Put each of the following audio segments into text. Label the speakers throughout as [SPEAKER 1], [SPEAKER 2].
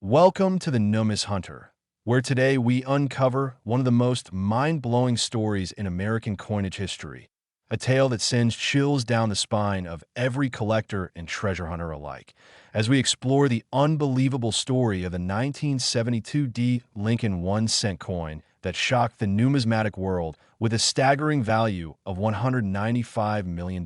[SPEAKER 1] Welcome to the Numbous Hunter, where today we uncover one of the most mind-blowing stories in American coinage history, a tale that sends chills down the spine of every collector and treasure hunter alike, as we explore the unbelievable story of the 1972 Lincoln 1-cent coin that shocked the numismatic world with a staggering value of $195 million.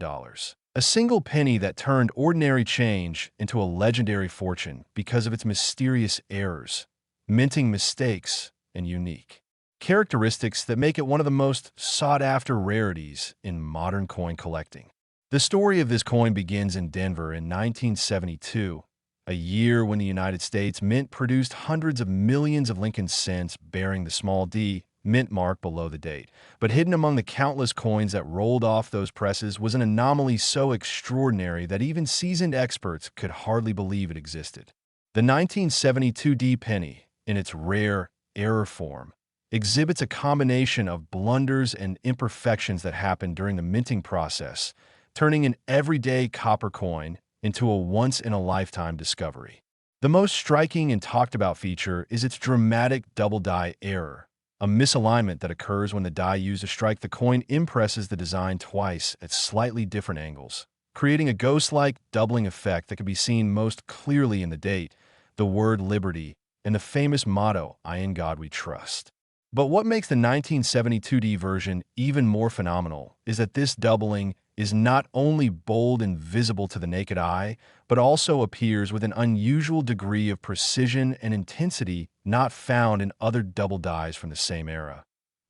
[SPEAKER 1] A single penny that turned ordinary change into a legendary fortune because of its mysterious errors, minting mistakes, and unique characteristics that make it one of the most sought-after rarities in modern coin collecting. The story of this coin begins in Denver in 1972, a year when the United States Mint produced hundreds of millions of Lincoln cents bearing the small d mint mark below the date. But hidden among the countless coins that rolled off those presses was an anomaly so extraordinary that even seasoned experts could hardly believe it existed. The 1972 penny, in its rare error form, exhibits a combination of blunders and imperfections that happen during the minting process, turning an everyday copper coin into a once-in-a-lifetime discovery. The most striking and talked-about feature is its dramatic double-die error, a misalignment that occurs when the die used to strike the coin impresses the design twice at slightly different angles, creating a ghost-like doubling effect that can be seen most clearly in the date, the word liberty, and the famous motto, "I in God we trust." But what makes the 1972 version even more phenomenal is that this doubling is not only bold and visible to the naked eye, but also appears with an unusual degree of precision and intensity not found in other double dies from the same era,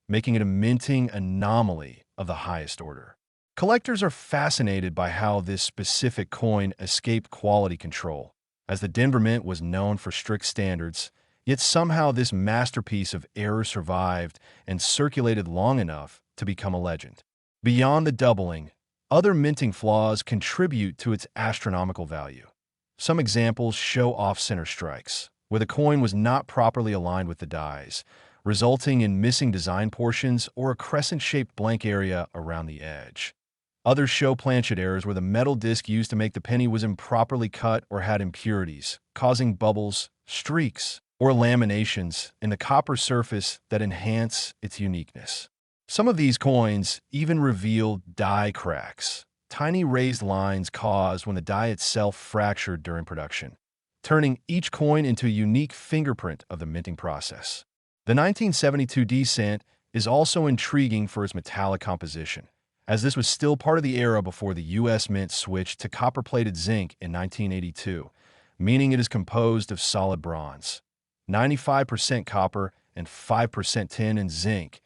[SPEAKER 1] making it a minting anomaly of the highest order. Collectors are fascinated by how this specific coin escaped quality control, as the Denver Mint was known for strict standards, yet somehow this masterpiece of error survived and circulated long enough to become a legend. Beyond the doubling, other minting flaws contribute to its astronomical value. Some examples show off-center strikes, where the coin was not properly aligned with the dies, resulting in missing design portions or a crescent-shaped blank area around the edge. Others show planchet errors where the metal disc used to make the penny was improperly cut or had impurities, causing bubbles, streaks, or laminations in the copper surface that enhance its uniqueness. Some of these coins even reveal die cracks, tiny raised lines caused when the die itself fractured during production, turning each coin into a unique fingerprint of the minting process. The 1972 cent is also intriguing for its metallic composition, as this was still part of the era before the U.S. Mint switched to copper-plated zinc in 1982, meaning it is composed of solid bronze, 95% copper and 5% tin and zinc,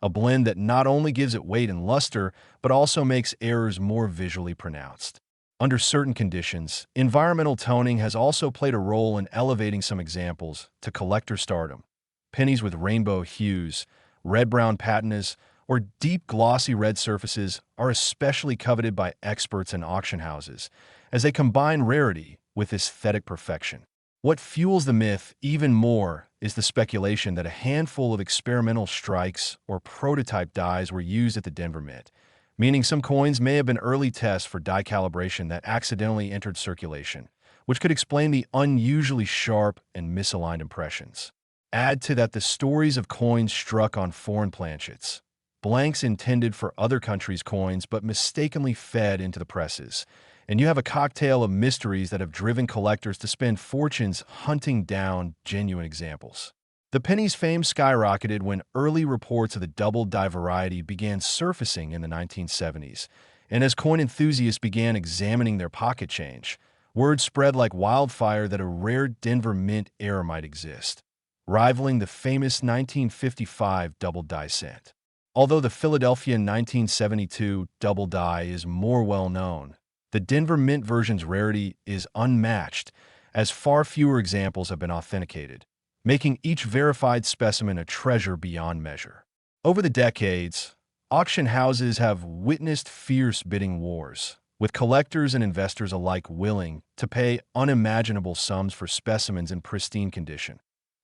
[SPEAKER 1] a blend that not only gives it weight and luster, but also makes errors more visually pronounced. Under certain conditions, environmental toning has also played a role in elevating some examples to collector stardom. Pennies with rainbow hues, red-brown patinas, or deep glossy red surfaces are especially coveted by experts and auction houses, as they combine rarity with aesthetic perfection. What fuels the myth even more is the speculation that a handful of experimental strikes or prototype dies were used at the Denver Mint, meaning some coins may have been early tests for die calibration that accidentally entered circulation, which could explain the unusually sharp and misaligned impressions. Add to that the stories of coins struck on foreign planchets, blanks intended for other countries' coins but mistakenly fed into the presses, and you have a cocktail of mysteries that have driven collectors to spend fortunes hunting down genuine examples. The penny's fame skyrocketed when early reports of the double die variety began surfacing in the 1970s, and as coin enthusiasts began examining their pocket change, word spread like wildfire that a rare Denver Mint error might exist, rivaling the famous 1955 double die cent. Although the Philadelphia 1972 double die is more well-known, the Denver Mint version's rarity is unmatched, as far fewer examples have been authenticated, making each verified specimen a treasure beyond measure. Over the decades, auction houses have witnessed fierce bidding wars, with collectors and investors alike willing to pay unimaginable sums for specimens in pristine condition,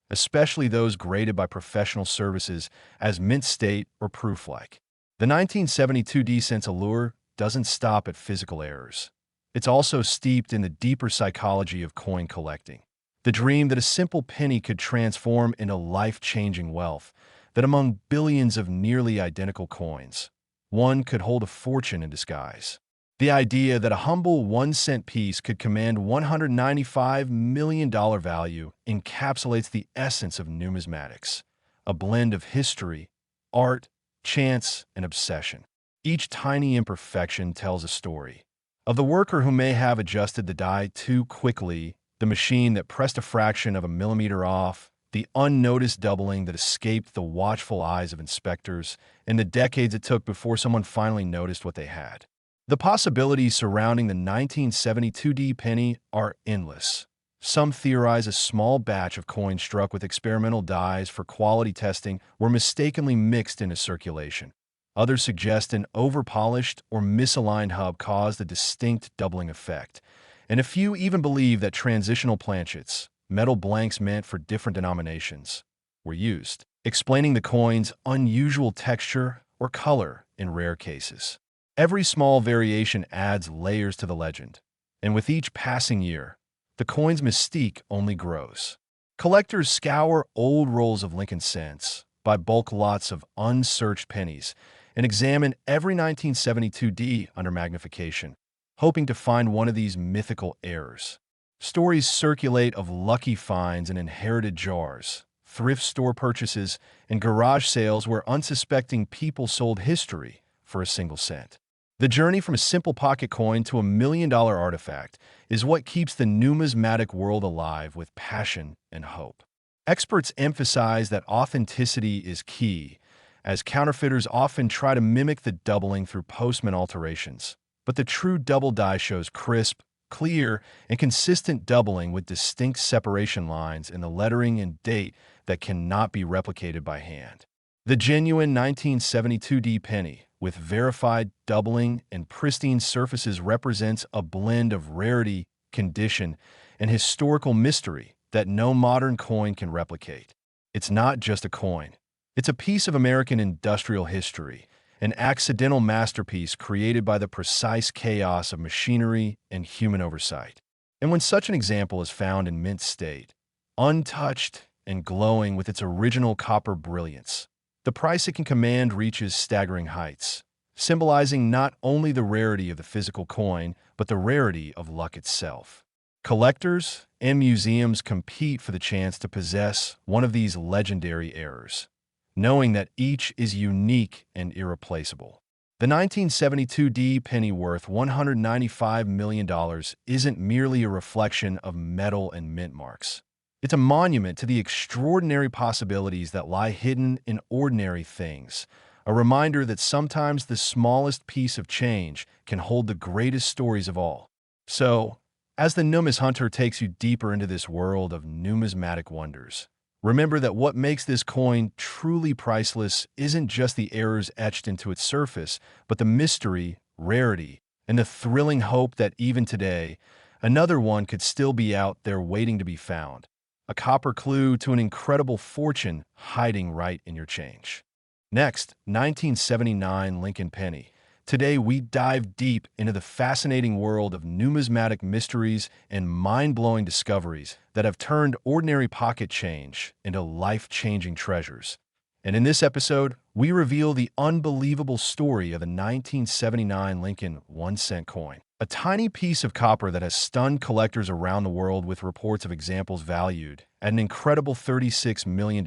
[SPEAKER 1] especially those graded by professional services as mint state or proof-like. The 1972 cent's allure doesn't stop at physical errors. It's also steeped in the deeper psychology of coin collecting. The dream that a simple penny could transform into life-changing wealth, that among billions of nearly identical coins, one could hold a fortune in disguise. The idea that a humble 1-cent piece could command $195 million value encapsulates the essence of numismatics, a blend of history, art, chance, and obsession. Each tiny imperfection tells a story. Of the worker who may have adjusted the die too quickly, the machine that pressed a fraction of a millimeter off, the unnoticed doubling that escaped the watchful eyes of inspectors, and the decades it took before someone finally noticed what they had. The possibilities surrounding the 1972 penny are endless. Some theorize a small batch of coins struck with experimental dies for quality testing were mistakenly mixed into circulation. Others suggest an overpolished or misaligned hub caused a distinct doubling effect. And a few even believe that transitional planchets, metal blanks meant for different denominations, were used, explaining the coin's unusual texture or color in rare cases. Every small variation adds layers to the legend, and with each passing year, the coin's mystique only grows. Collectors scour old rolls of Lincoln cents, buy bulk lots of unsearched pennies, and examine every 1972 under magnification, hoping to find one of these mythical errors. Stories circulate of lucky finds in inherited jars, thrift store purchases, and garage sales where unsuspecting people sold history for a single cent. The journey from a simple pocket coin to a million-dollar artifact is what keeps the numismatic world alive with passion and hope. Experts emphasize that authenticity is key, as counterfeiters often try to mimic the doubling through postman alterations. But the true double die shows crisp, clear, and consistent doubling with distinct separation lines in the lettering and date that cannot be replicated by hand. The genuine 1972 penny, with verified doubling and pristine surfaces, represents a blend of rarity, condition, and historical mystery that no modern coin can replicate. It's not just a coin. It's a piece of American industrial history, an accidental masterpiece created by the precise chaos of machinery and human oversight. And when such an example is found in mint state, untouched and glowing with its original copper brilliance, the price it can command reaches staggering heights, symbolizing not only the rarity of the physical coin, but the rarity of luck itself. Collectors and museums compete for the chance to possess one of these legendary errors, knowing that each is unique and irreplaceable. The 1972 penny worth $195 million isn't merely a reflection of metal and mint marks. It's a monument to the extraordinary possibilities that lie hidden in ordinary things, a reminder that sometimes the smallest piece of change can hold the greatest stories of all. So, as the Numis Hunter takes you deeper into this world of numismatic wonders, remember that what makes this coin truly priceless isn't just the errors etched into its surface, but the mystery, rarity, and the thrilling hope that even today, another one could still be out there waiting to be found. A copper clue to an incredible fortune hiding right in your change. Next, 1979 Lincoln penny. Today, we dive deep into the fascinating world of numismatic mysteries and mind-blowing discoveries that have turned ordinary pocket change into life-changing treasures. And in this episode, we reveal the unbelievable story of the 1979 Lincoln 1-cent coin, a tiny piece of copper that has stunned collectors around the world with reports of examples valued at an incredible $36 million,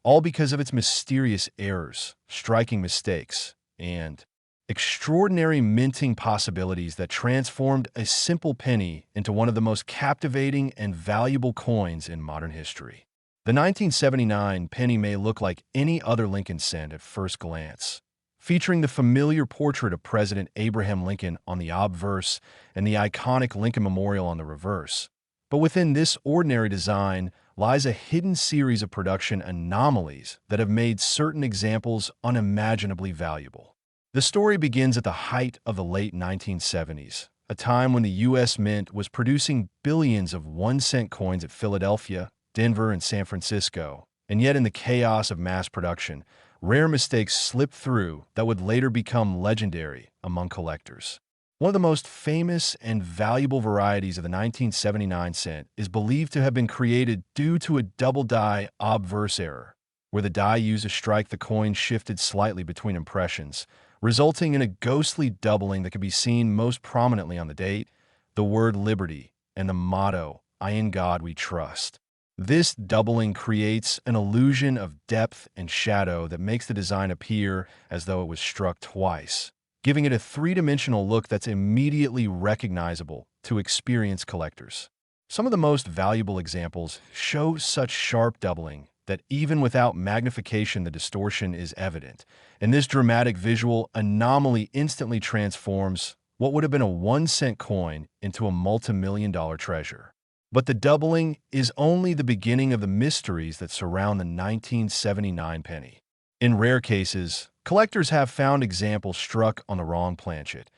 [SPEAKER 1] all because of its mysterious errors, striking mistakes, and extraordinary minting possibilities that transformed a simple penny into one of the most captivating and valuable coins in modern history. The 1979 penny may look like any other Lincoln cent at first glance, featuring the familiar portrait of President Abraham Lincoln on the obverse and the iconic Lincoln Memorial on the reverse. But within this ordinary design lies a hidden series of production anomalies that have made certain examples unimaginably valuable. The story begins at the height of the late 1970s, a time when the U.S. Mint was producing billions of 1-cent coins at Philadelphia, Denver, and San Francisco, and yet in the chaos of mass production, rare mistakes slipped through that would later become legendary among collectors. One of the most famous and valuable varieties of the 1979 cent is believed to have been created due to a double die obverse error, where the die used to strike the coin shifted slightly between impressions, resulting in a ghostly doubling that can be seen most prominently on the date, the word liberty, and the motto, "I in God we trust." This doubling creates an illusion of depth and shadow that makes the design appear as though it was struck twice, giving it a three-dimensional look that's immediately recognizable to experienced collectors. Some of the most valuable examples show such sharp doubling that even without magnification the distortion is evident, and this dramatic visual anomaly instantly transforms what would have been a 1-cent coin into a multi-million-dollar treasure. But the doubling is only the beginning of the mysteries that surround the 1979 penny. In rare cases, collectors have found examples struck on the wrong planchet,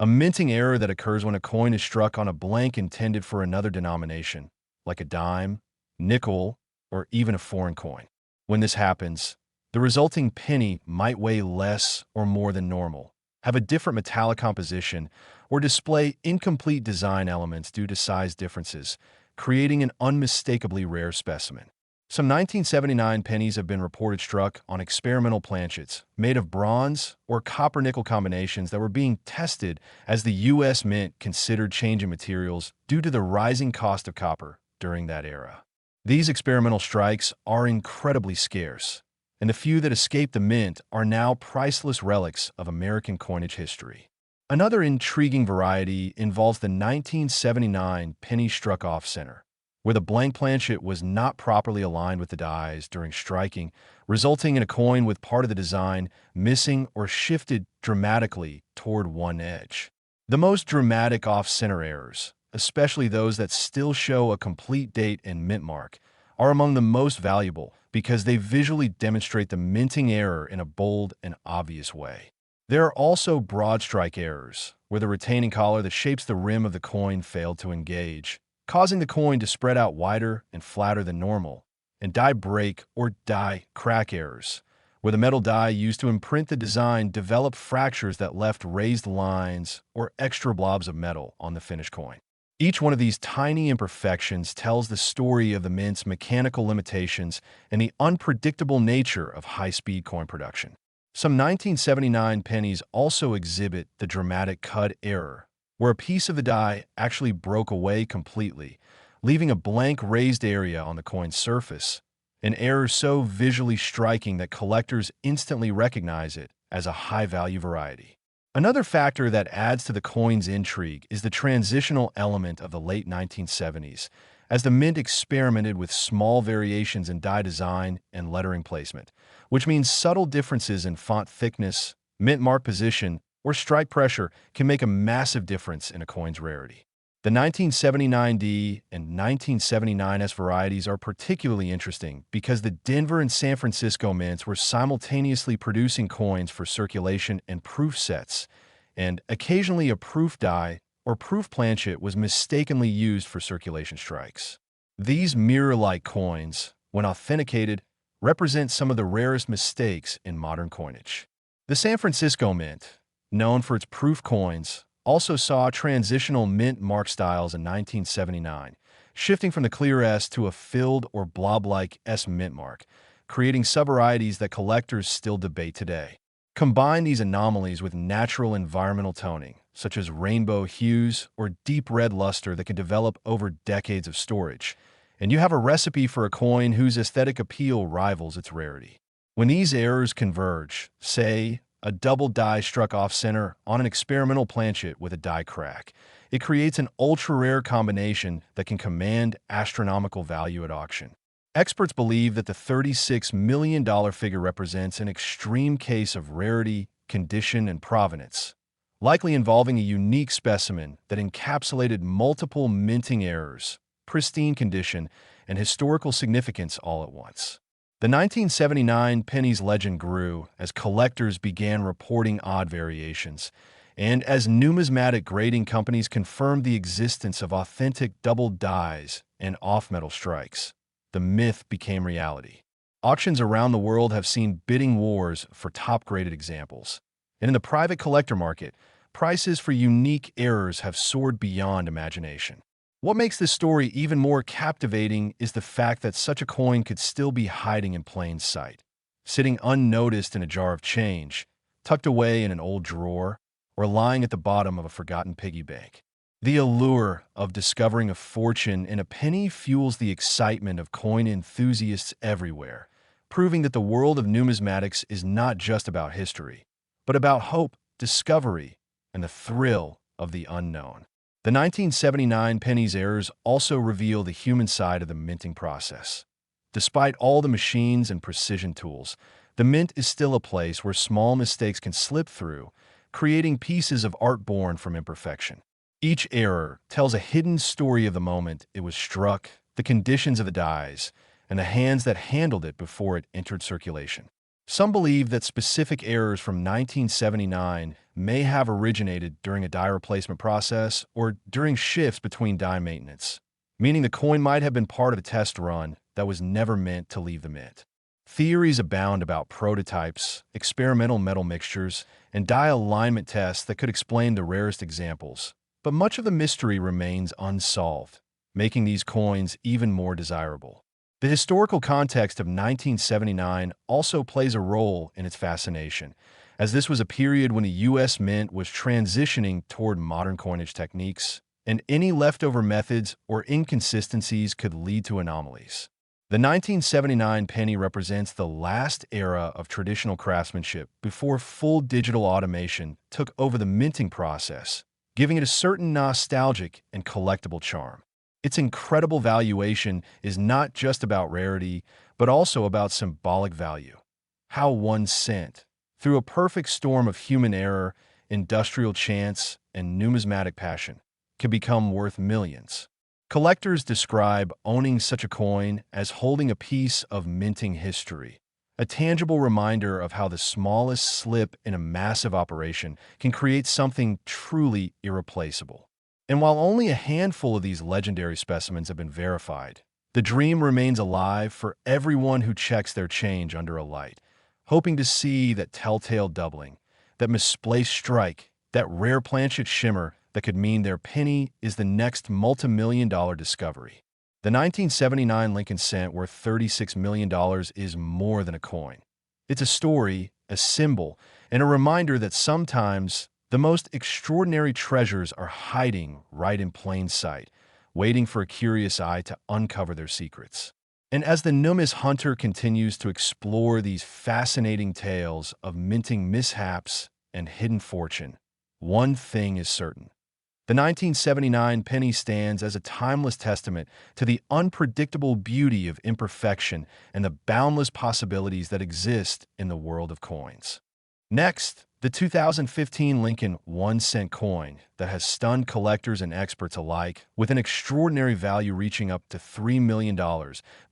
[SPEAKER 1] a minting error that occurs when a coin is struck on a blank intended for another denomination, like a dime, nickel, or even a foreign coin. When this happens, the resulting penny might weigh less or more than normal, have a different metallic composition, or display incomplete design elements due to size differences, creating an unmistakably rare specimen. Some 1979 pennies have been reported struck on experimental planchets made of bronze or copper-nickel combinations that were being tested as the U.S. Mint considered changing materials due to the rising cost of copper during that era. These experimental strikes are incredibly scarce, and the few that escape the mint are now priceless relics of American coinage history. Another intriguing variety involves the 1979 penny struck off-center, where the blank planchet was not properly aligned with the dies during striking, resulting in a coin with part of the design missing or shifted dramatically toward one edge. The most dramatic off-center errors, especially those that still show a complete date and mint mark, are among the most valuable because they visually demonstrate the minting error in a bold and obvious way. There are also broad strike errors, where the retaining collar that shapes the rim of the coin failed to engage, causing the coin to spread out wider and flatter than normal, and die break or die crack errors, where the metal die used to imprint the design developed fractures that left raised lines or extra blobs of metal on the finished coin. Each one of these tiny imperfections tells the story of the mint's mechanical limitations and the unpredictable nature of high-speed coin production. Some 1979 pennies also exhibit the dramatic cut error, where a piece of the die actually broke away completely, leaving a blank raised area on the coin's surface, an error so visually striking that collectors instantly recognize it as a high-value variety. Another factor that adds to the coin's intrigue is the transitional element of the late 1970s, as the mint experimented with small variations in die design and lettering placement, which means subtle differences in font thickness, mint mark position, or strike pressure can make a massive difference in a coin's rarity. The 1979D and 1979S varieties are particularly interesting because the Denver and San Francisco mints were simultaneously producing coins for circulation and proof sets, and occasionally a proof die or proof planchet was mistakenly used for circulation strikes. These mirror-like coins, when authenticated, represent some of the rarest mistakes in modern coinage. The San Francisco Mint, known for its proof coins, also saw transitional mint mark styles in 1979, shifting from the clear S to a filled or blob-like S mint mark, creating subvarieties that collectors still debate today. Combine these anomalies with natural environmental toning, such as rainbow hues or deep red luster that can develop over decades of storage, and you have a recipe for a coin whose aesthetic appeal rivals its rarity. When these errors converge, say, a double die struck off-center on an experimental planchet with a die crack, it creates an ultra-rare combination that can command astronomical value at auction. Experts believe that the $36 million figure represents an extreme case of rarity, condition, and provenance, likely involving a unique specimen that encapsulated multiple minting errors, pristine condition, and historical significance all at once. The 1979 penny's legend grew as collectors began reporting odd variations, and as numismatic grading companies confirmed the existence of authentic double dies and off-metal strikes. The myth became reality. Auctions around the world have seen bidding wars for top-graded examples. And in the private collector market, prices for unique errors have soared beyond imagination. What makes this story even more captivating is the fact that such a coin could still be hiding in plain sight, sitting unnoticed in a jar of change, tucked away in an old drawer, or lying at the bottom of a forgotten piggy bank. The allure of discovering a fortune in a penny fuels the excitement of coin enthusiasts everywhere, proving that the world of numismatics is not just about history, but about hope, discovery, and the thrill of the unknown. The 1979 pennies errors also reveal the human side of the minting process. Despite all the machines and precision tools, the mint is still a place where small mistakes can slip through, creating pieces of art born from imperfection. Each error tells a hidden story of the moment it was struck, the conditions of the dies, and the hands that handled it before it entered circulation. Some believe that specific errors from 1979 may have originated during a die replacement process or during shifts between die maintenance, meaning the coin might have been part of a test run that was never meant to leave the mint. Theories abound about prototypes, experimental metal mixtures, and die alignment tests that could explain the rarest examples, but much of the mystery remains unsolved, making these coins even more desirable. The historical context of 1979 also plays a role in its fascination, as this was a period when the U.S. Mint was transitioning toward modern coinage techniques, and any leftover methods or inconsistencies could lead to anomalies. The 1979 penny represents the last era of traditional craftsmanship before full digital automation took over the minting process, giving it a certain nostalgic and collectible charm. Its incredible valuation is not just about rarity, but also about symbolic value. How 1 cent, through a perfect storm of human error, industrial chance, and numismatic passion, can become worth millions. Collectors describe owning such a coin as holding a piece of minting history, a tangible reminder of how the smallest slip in a massive operation can create something truly irreplaceable. And while only a handful of these legendary specimens have been verified, the dream remains alive for everyone who checks their change under a light, hoping to see that telltale doubling, that misplaced strike, that rare planchet shimmer that could mean their penny is the next multi-million-dollar discovery. The 1979 Lincoln cent worth $36 million is more than a coin. It's a story, a symbol, and a reminder that sometimes the most extraordinary treasures are hiding right in plain sight, waiting for a curious eye to uncover their secrets. And as the numis hunter continues to explore these fascinating tales of minting mishaps and hidden fortune, one thing is certain. The 1979 penny stands as a timeless testament to the unpredictable beauty of imperfection and the boundless possibilities that exist in the world of coins. Next, the 2015 Lincoln 1 cent coin that has stunned collectors and experts alike, with an extraordinary value reaching up to $3 million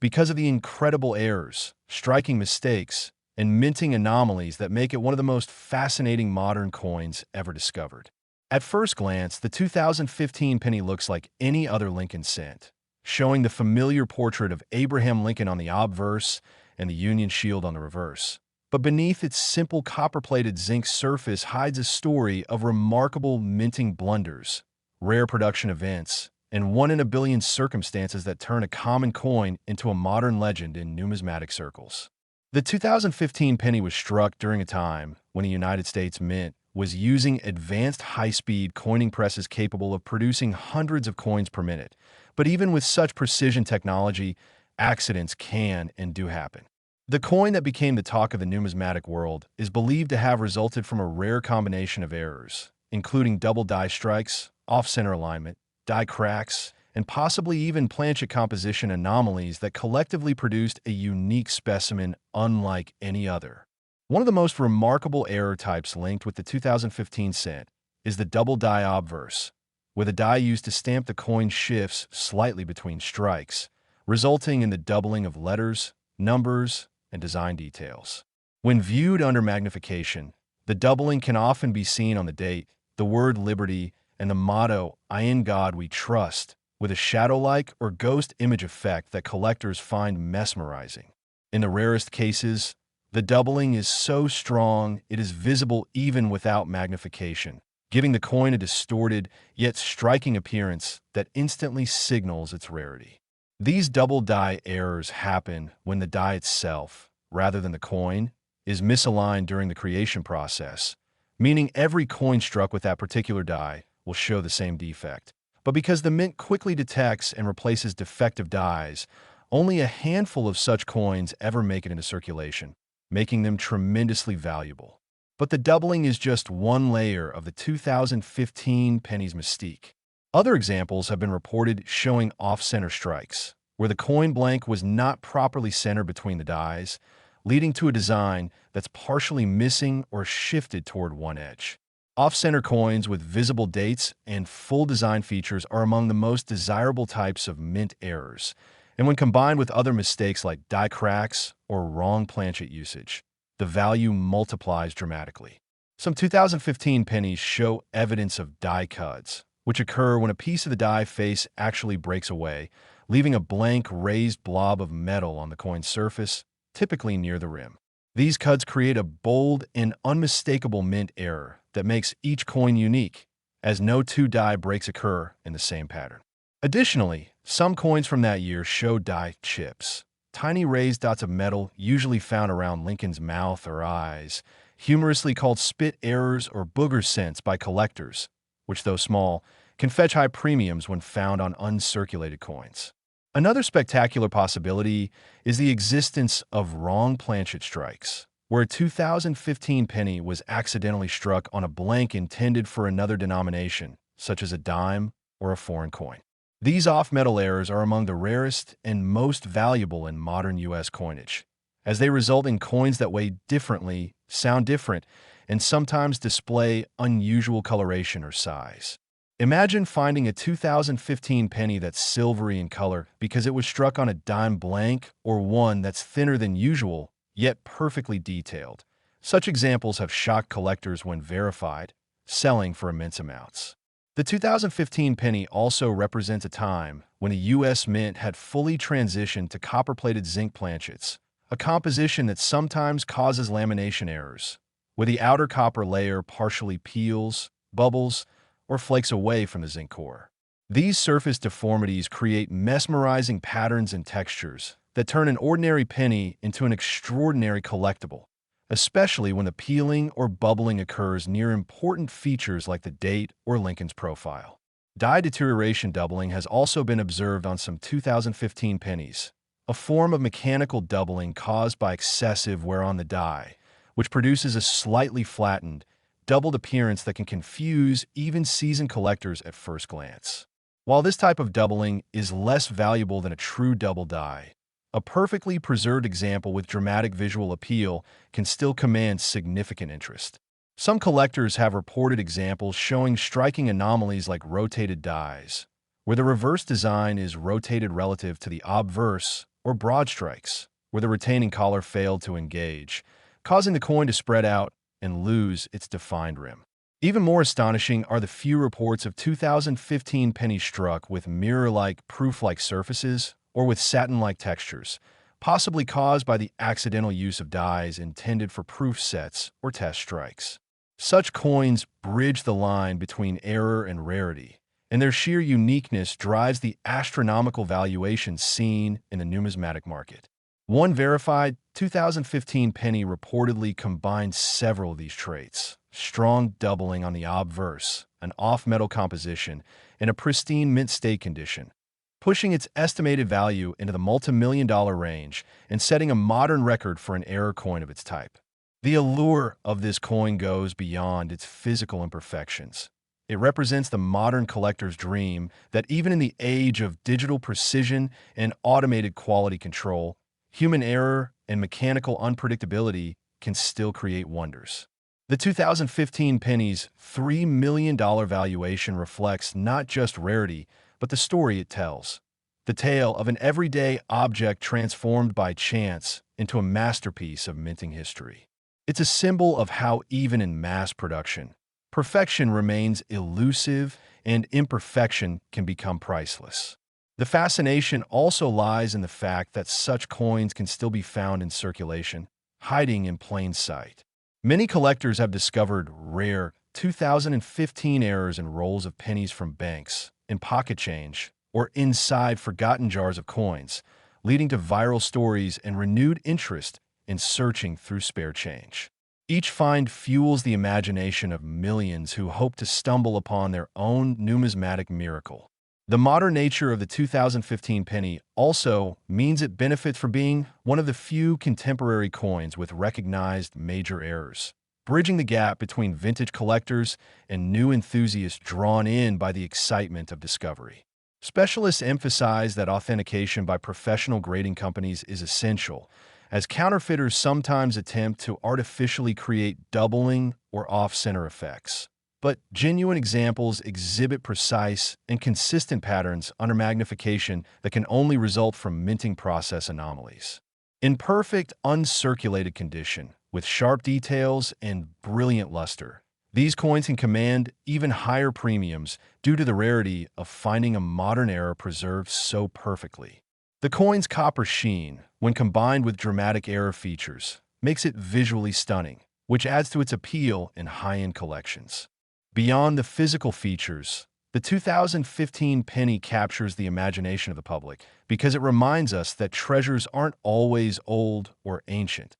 [SPEAKER 1] because of the incredible errors, striking mistakes, and minting anomalies that make it one of the most fascinating modern coins ever discovered. At first glance, the 2015 penny looks like any other Lincoln cent, showing the familiar portrait of Abraham Lincoln on the obverse and the Union shield on the reverse. But beneath its simple copper-plated zinc surface hides a story of remarkable minting blunders, rare production events, and one-in-a-billion circumstances that turn a common coin into a modern legend in numismatic circles. The 2015 penny was struck during a time when the United States Mint was using advanced high-speed coining presses capable of producing hundreds of coins per minute. But even with such precision technology, accidents can and do happen. The coin that became the talk of the numismatic world is believed to have resulted from a rare combination of errors, including double die strikes, off-center alignment, die cracks, and possibly even planchet composition anomalies that collectively produced a unique specimen unlike any other. One of the most remarkable error types linked with the 2015 cent is the double die obverse, where the die used to stamp the coin shifts slightly between strikes, resulting in the doubling of letters, numbers, and design details. When viewed under magnification, the doubling can often be seen on the date, the word liberty, and the motto, "In God We Trust," with a shadow-like or ghost image effect that collectors find mesmerizing. In the rarest cases, the doubling is so strong it is visible even without magnification, giving the coin a distorted yet striking appearance that instantly signals its rarity. These double die errors happen when the die itself, rather than the coin, is misaligned during the creation process, meaning every coin struck with that particular die will show the same defect. But because the mint quickly detects and replaces defective dies, only a handful of such coins ever make it into circulation, making them tremendously valuable. But the doubling is just one layer of the 2015 pennies mystique. Other examples have been reported showing off-center strikes, where the coin blank was not properly centered between the dies, leading to a design that's partially missing or shifted toward one edge. Off-center coins with visible dates and full design features are among the most desirable types of mint errors, and when combined with other mistakes like die cracks or wrong-planchet usage, the value multiplies dramatically. Some 2015 pennies show evidence of die cuts, which occur when a piece of the die face actually breaks away, leaving a blank raised blob of metal on the coin's surface, typically near the rim. These cuts create a bold and unmistakable mint error that makes each coin unique, as no two die breaks occur in the same pattern. Additionally, some coins from that year show die chips, tiny raised dots of metal usually found around Lincoln's mouth or eyes, humorously called spit errors or booger scents by collectors, which, though small, can fetch high premiums when found on uncirculated coins. Another spectacular possibility is the existence of wrong-planchet strikes, where a 2015 penny was accidentally struck on a blank intended for another denomination, such as a dime or a foreign coin. These off-metal errors are among the rarest and most valuable in modern U.S. coinage, as they result in coins that weigh differently, sound different, and sometimes display unusual coloration or size. Imagine finding a 2015 penny that's silvery in color because it was struck on a dime blank, or one that's thinner than usual, yet perfectly detailed. Such examples have shocked collectors when verified, selling for immense amounts. The 2015 penny also represents a time when a U.S. mint had fully transitioned to copper-plated zinc planchets, a composition that sometimes causes lamination errors, where the outer copper layer partially peels, bubbles, or flakes away from the zinc core. These surface deformities create mesmerizing patterns and textures that turn an ordinary penny into an extraordinary collectible, especially when the peeling or bubbling occurs near important features like the date or Lincoln's profile. Die deterioration doubling has also been observed on some 2015 pennies, a form of mechanical doubling caused by excessive wear on the die, which produces a slightly flattened, doubled appearance that can confuse even seasoned collectors at first glance. While this type of doubling is less valuable than a true double die, a perfectly preserved example with dramatic visual appeal can still command significant interest. Some collectors have reported examples showing striking anomalies like rotated dies, where the reverse design is rotated relative to the obverse, or broad strikes, where the retaining collar failed to engage, causing the coin to spread out and lose its defined rim. Even more astonishing are the few reports of 2015 pennies struck with mirror-like, proof-like surfaces or with satin-like textures, possibly caused by the accidental use of dies intended for proof sets or test strikes. Such coins bridge the line between error and rarity, and their sheer uniqueness drives the astronomical valuations seen in the numismatic market. One verified 2015 penny reportedly combined several of these traits: strong doubling on the obverse, an off-metal composition, and a pristine mint state condition, pushing its estimated value into the multi-million-dollar range and setting a modern record for an error coin of its type. The allure of this coin goes beyond its physical imperfections. It represents the modern collector's dream that even in the age of digital precision and automated quality control, human error and mechanical unpredictability can still create wonders. The 2015 penny's $3 million valuation reflects not just rarity, but the story it tells. The tale of an everyday object transformed by chance into a masterpiece of minting history. It's a symbol of how even in mass production, perfection remains elusive and imperfection can become priceless. The fascination also lies in the fact that such coins can still be found in circulation, hiding in plain sight. Many collectors have discovered rare, 2015 errors in rolls of pennies from banks, in pocket change, or inside forgotten jars of coins, leading to viral stories and renewed interest in searching through spare change. Each find fuels the imagination of millions who hope to stumble upon their own numismatic miracle. The modern nature of the 2015 penny also means it benefits from being one of the few contemporary coins with recognized major errors, bridging the gap between vintage collectors and new enthusiasts drawn in by the excitement of discovery. Specialists emphasize that authentication by professional grading companies is essential, as counterfeiters sometimes attempt to artificially create doubling or off-center effects. But genuine examples exhibit precise and consistent patterns under magnification that can only result from minting process anomalies. In perfect, uncirculated condition, with sharp details and brilliant luster, these coins can command even higher premiums due to the rarity of finding a modern era preserved so perfectly. The coin's copper sheen, when combined with dramatic error features, makes it visually stunning, which adds to its appeal in high-end collections. Beyond the physical features, the 2015 penny captures the imagination of the public because it reminds us that treasures aren't always old or ancient.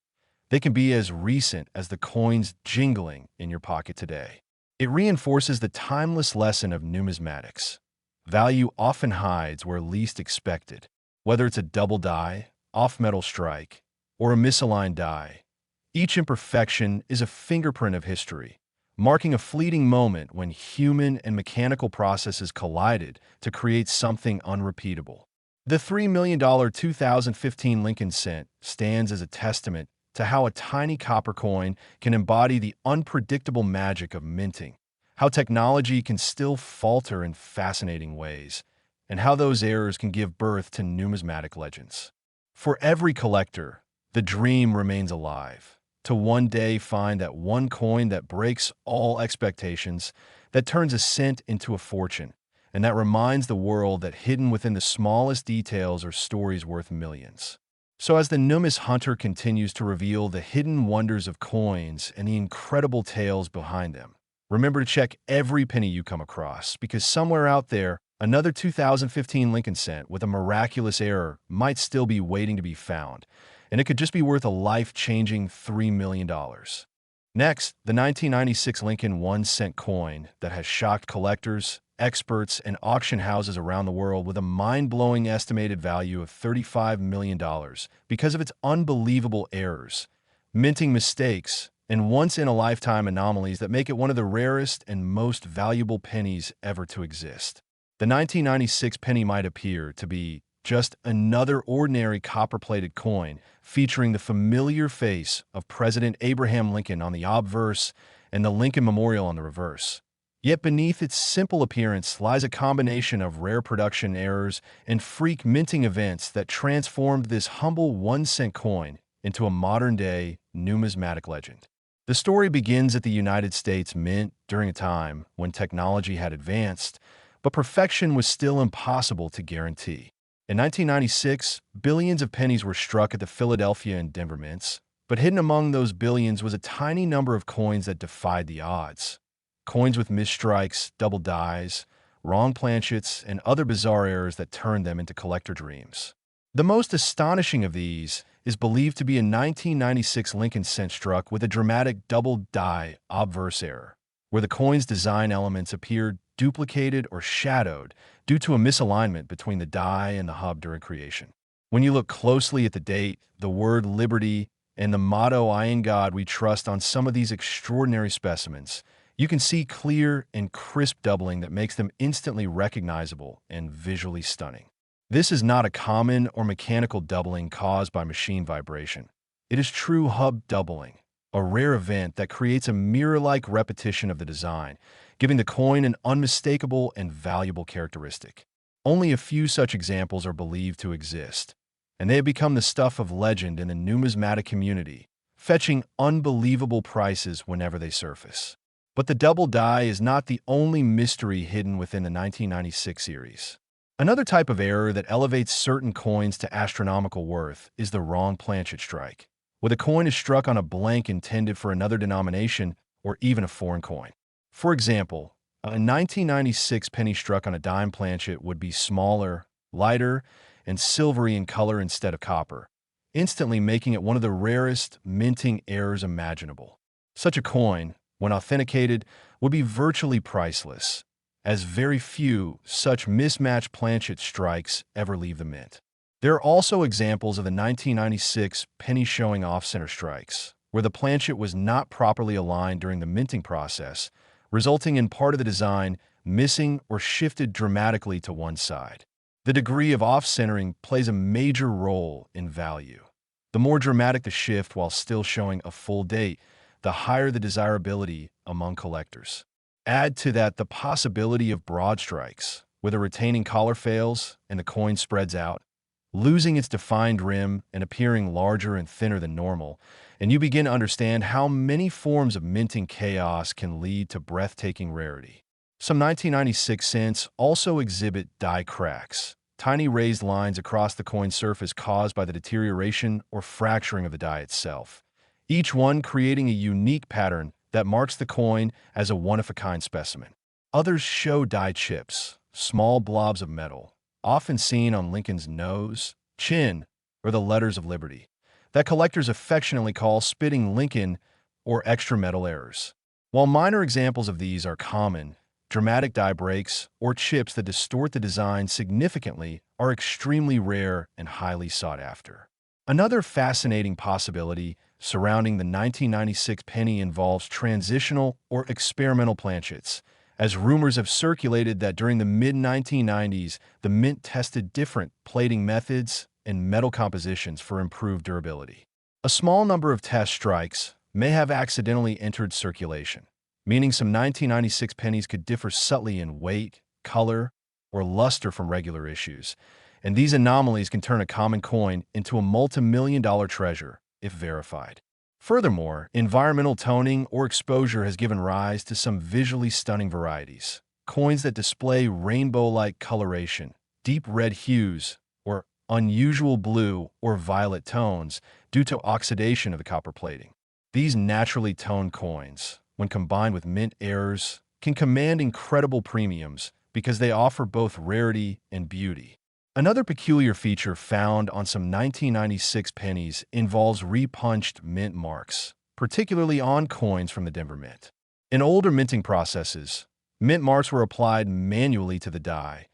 [SPEAKER 1] They can be as recent as the coins jingling in your pocket today. It reinforces the timeless lesson of numismatics. Value often hides where least expected. Whether it's a double die, off-metal strike, or a misaligned die, each imperfection is a fingerprint of history, marking a fleeting moment when human and mechanical processes collided to create something unrepeatable. The $3 million 2015 Lincoln cent stands as a testament to how a tiny copper coin can embody the unpredictable magic of minting, how technology can still falter in fascinating ways, and how those errors can give birth to numismatic legends. For every collector, the dream remains alive, to one day find that one coin that breaks all expectations, that turns a cent into a fortune, and that reminds the world that hidden within the smallest details are stories worth millions. So as the Numis Hunter continues to reveal the hidden wonders of coins and the incredible tales behind them, remember to check every penny you come across, because somewhere out there, another 2015 Lincoln cent with a miraculous error might still be waiting to be found, and it could just be worth a life-changing $3 million. Next, the 1996 Lincoln 1-cent coin that has shocked collectors, experts, and auction houses around the world with a mind-blowing estimated value of $35 million because of its unbelievable errors, minting mistakes, and once-in-a-lifetime anomalies that make it one of the rarest and most valuable pennies ever to exist. The 1996 penny might appear to be just another ordinary copper-plated coin featuring the familiar face of President Abraham Lincoln on the obverse and the Lincoln Memorial on the reverse. Yet beneath its simple appearance lies a combination of rare production errors and freak minting events that transformed this humble 1-cent coin into a modern-day numismatic legend. The story begins at the United States Mint during a time when technology had advanced, but perfection was still impossible to guarantee. In 1996, billions of pennies were struck at the Philadelphia and Denver mints, but hidden among those billions was a tiny number of coins that defied the odds. Coins with misstrikes, double dies, wrong planchets, and other bizarre errors that turned them into collector dreams. The most astonishing of these is believed to be a 1996 Lincoln cent struck with a dramatic double die obverse error, where the coin's design elements appeared duplicated or shadowed due to a misalignment between the die and the hub during creation. When you look closely at the date, the word liberty, and the motto "I in God we trust" on some of these extraordinary specimens, you can see clear and crisp doubling that makes them instantly recognizable and visually stunning. This is not a common or mechanical doubling caused by machine vibration. It is true hub doubling, a rare event that creates a mirror-like repetition of the design, giving the coin an unmistakable and valuable characteristic. Only a few such examples are believed to exist, and they have become the stuff of legend in the numismatic community, fetching unbelievable prices whenever they surface. But the double die is not the only mystery hidden within the 1996 series. Another type of error that elevates certain coins to astronomical worth is the wrong-planchet strike, where the coin is struck on a blank intended for another denomination or even a foreign coin. For example, a 1996 penny struck on a dime planchet would be smaller, lighter, and silvery in color instead of copper, instantly making it one of the rarest minting errors imaginable. Such a coin, when authenticated, would be virtually priceless, as very few such mismatched planchet strikes ever leave the mint. There are also examples of the 1996 penny showing off-center strikes, where the planchet was not properly aligned during the minting process, resulting in part of the design missing or shifted dramatically to one side. The degree of off-centering plays a major role in value. The more dramatic the shift while still showing a full date, the higher the desirability among collectors. Add to that the possibility of broad strikes, where the retaining collar fails and the coin spreads out, losing its defined rim and appearing larger and thinner than normal, and you begin to understand how many forms of minting chaos can lead to breathtaking rarity. Some 1996 cents also exhibit die cracks, tiny raised lines across the coin surface caused by the deterioration or fracturing of the die itself, each one creating a unique pattern that marks the coin as a one-of-a-kind specimen. Others show die chips, small blobs of metal, often seen on Lincoln's nose, chin, or the letters of liberty, that collectors affectionately call spitting Lincoln or extra metal errors. While minor examples of these are common, dramatic die breaks or chips that distort the design significantly are extremely rare and highly sought after. Another fascinating possibility surrounding the 1996 penny involves transitional or experimental planchets, as rumors have circulated that during the mid-1990s, the mint tested different plating methods and metal compositions for improved durability. A small number of test strikes may have accidentally entered circulation, meaning some 1996 pennies could differ subtly in weight, color, or luster from regular issues, and these anomalies can turn a common coin into a multi-million-dollar treasure if verified. Furthermore, environmental toning or exposure has given rise to some visually stunning varieties, coins that display rainbow-like coloration, deep red hues, or unusual blue or violet tones due to oxidation of the copper plating. These naturally toned coins, when combined with mint errors, can command incredible premiums because they offer both rarity and beauty. Another peculiar feature found on some 1996 pennies involves repunched mint marks, particularly on coins from the Denver Mint. In older minting processes, mint marks were applied manually to the die,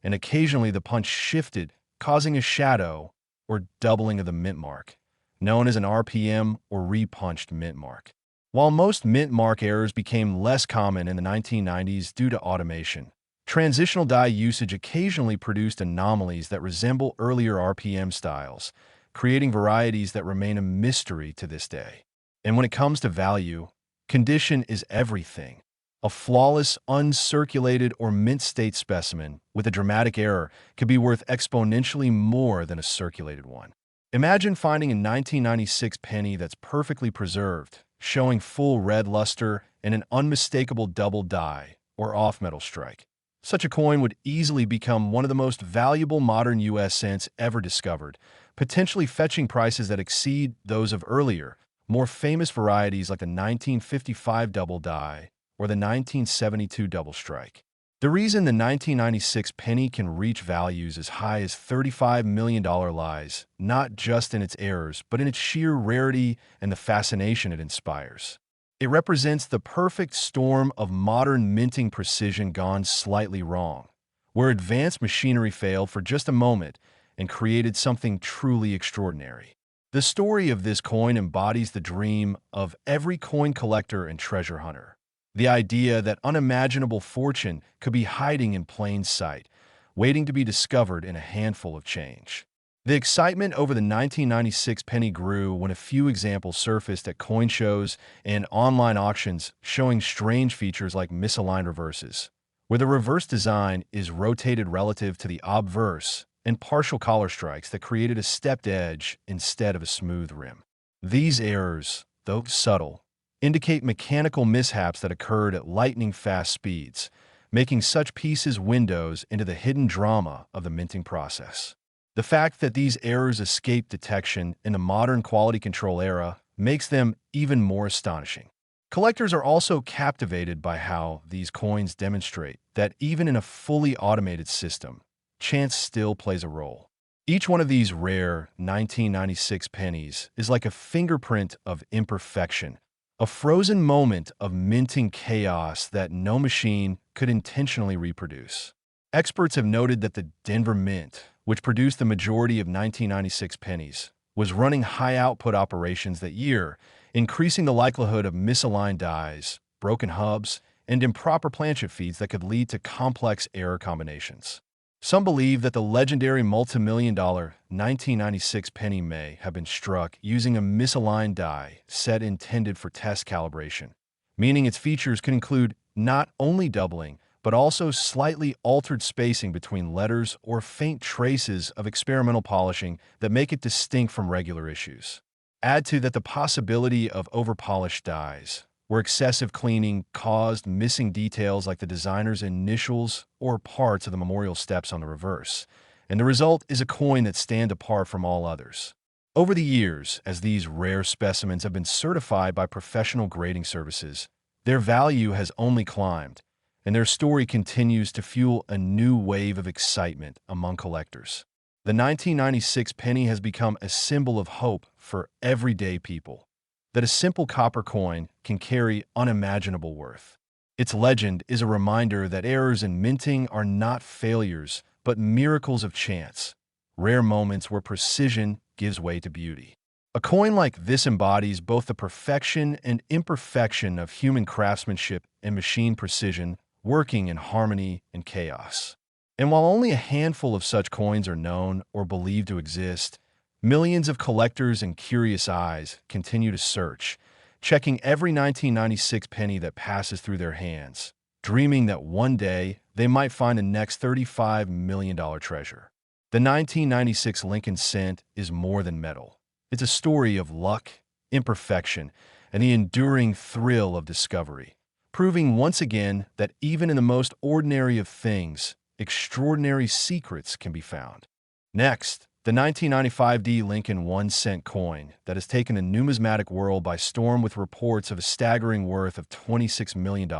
[SPEAKER 1] and occasionally the punch shifted, causing a shadow or doubling of the mint mark, known as an RPM or repunched mint mark. While most mint mark errors became less common in the 1990s due to automation, transitional die usage occasionally produced anomalies that resemble earlier RPM styles, creating varieties that remain a mystery to this day. And when it comes to value, condition is everything. A flawless, uncirculated, or mint-state specimen with a dramatic error could be worth exponentially more than a circulated one. Imagine finding a 1996 penny that's perfectly preserved, showing full red luster and an unmistakable double die or off-metal strike. Such a coin would easily become one of the most valuable modern U.S. cents ever discovered, potentially fetching prices that exceed those of earlier, more famous varieties like the 1955 double die or the 1972 double strike. The reason the 1996 penny can reach values as high as $35 million lies not just in its errors, but in its sheer rarity and the fascination it inspires. It represents the perfect storm of modern minting precision gone slightly wrong, where advanced machinery failed for just a moment and created something truly extraordinary. The story of this coin embodies the dream of every coin collector and treasure hunter. The idea that unimaginable fortune could be hiding in plain sight, waiting to be discovered in a handful of change. The excitement over the 1996 penny grew when a few examples surfaced at coin shows and online auctions showing strange features like misaligned reverses, where the reverse design is rotated relative to the obverse, and partial collar strikes that created a stepped edge instead of a smooth rim. These errors, though subtle, indicate mechanical mishaps that occurred at lightning-fast speeds, making such pieces windows into the hidden drama of the minting process. The fact that these errors escape detection in the modern quality control era makes them even more astonishing. Collectors are also captivated by how these coins demonstrate that even in a fully automated system, chance still plays a role. Each one of these rare 1996 pennies is like a fingerprint of imperfection, a frozen moment of minting chaos that no machine could intentionally reproduce. Experts have noted that the Denver Mint, which produced the majority of 1996 pennies, was running high-output operations that year, increasing the likelihood of misaligned dies, broken hubs, and improper planchet feeds that could lead to complex error combinations. Some believe that the legendary multi-million-dollar 1996 penny may have been struck using a misaligned die set intended for test calibration, meaning its features could include not only doubling, but also slightly altered spacing between letters or faint traces of experimental polishing that make it distinct from regular issues. Add to that the possibility of overpolished dies, where excessive cleaning caused missing details like the designer's initials or parts of the memorial steps on the reverse, and the result is a coin that stands apart from all others. Over the years, as these rare specimens have been certified by professional grading services, their value has only climbed, and their story continues to fuel a new wave of excitement among collectors. The 1996 penny has become a symbol of hope for everyday people, that a simple copper coin can carry unimaginable worth. Its legend is a reminder that errors in minting are not failures, but miracles of chance, rare moments where precision gives way to beauty. A coin like this embodies both the perfection and imperfection of human craftsmanship and machine precision, working in harmony and chaos. And while only a handful of such coins are known or believed to exist, millions of collectors and curious eyes continue to search, checking every 1996 penny that passes through their hands, dreaming that one day they might find the next $35 million treasure. The 1996 Lincoln Cent is more than metal. It's a story of luck, imperfection, and the enduring thrill of discovery, proving once again that even in the most ordinary of things, extraordinary secrets can be found. Next, the 1995 Lincoln 1-cent coin that has taken the numismatic world by storm with reports of a staggering worth of $26 million,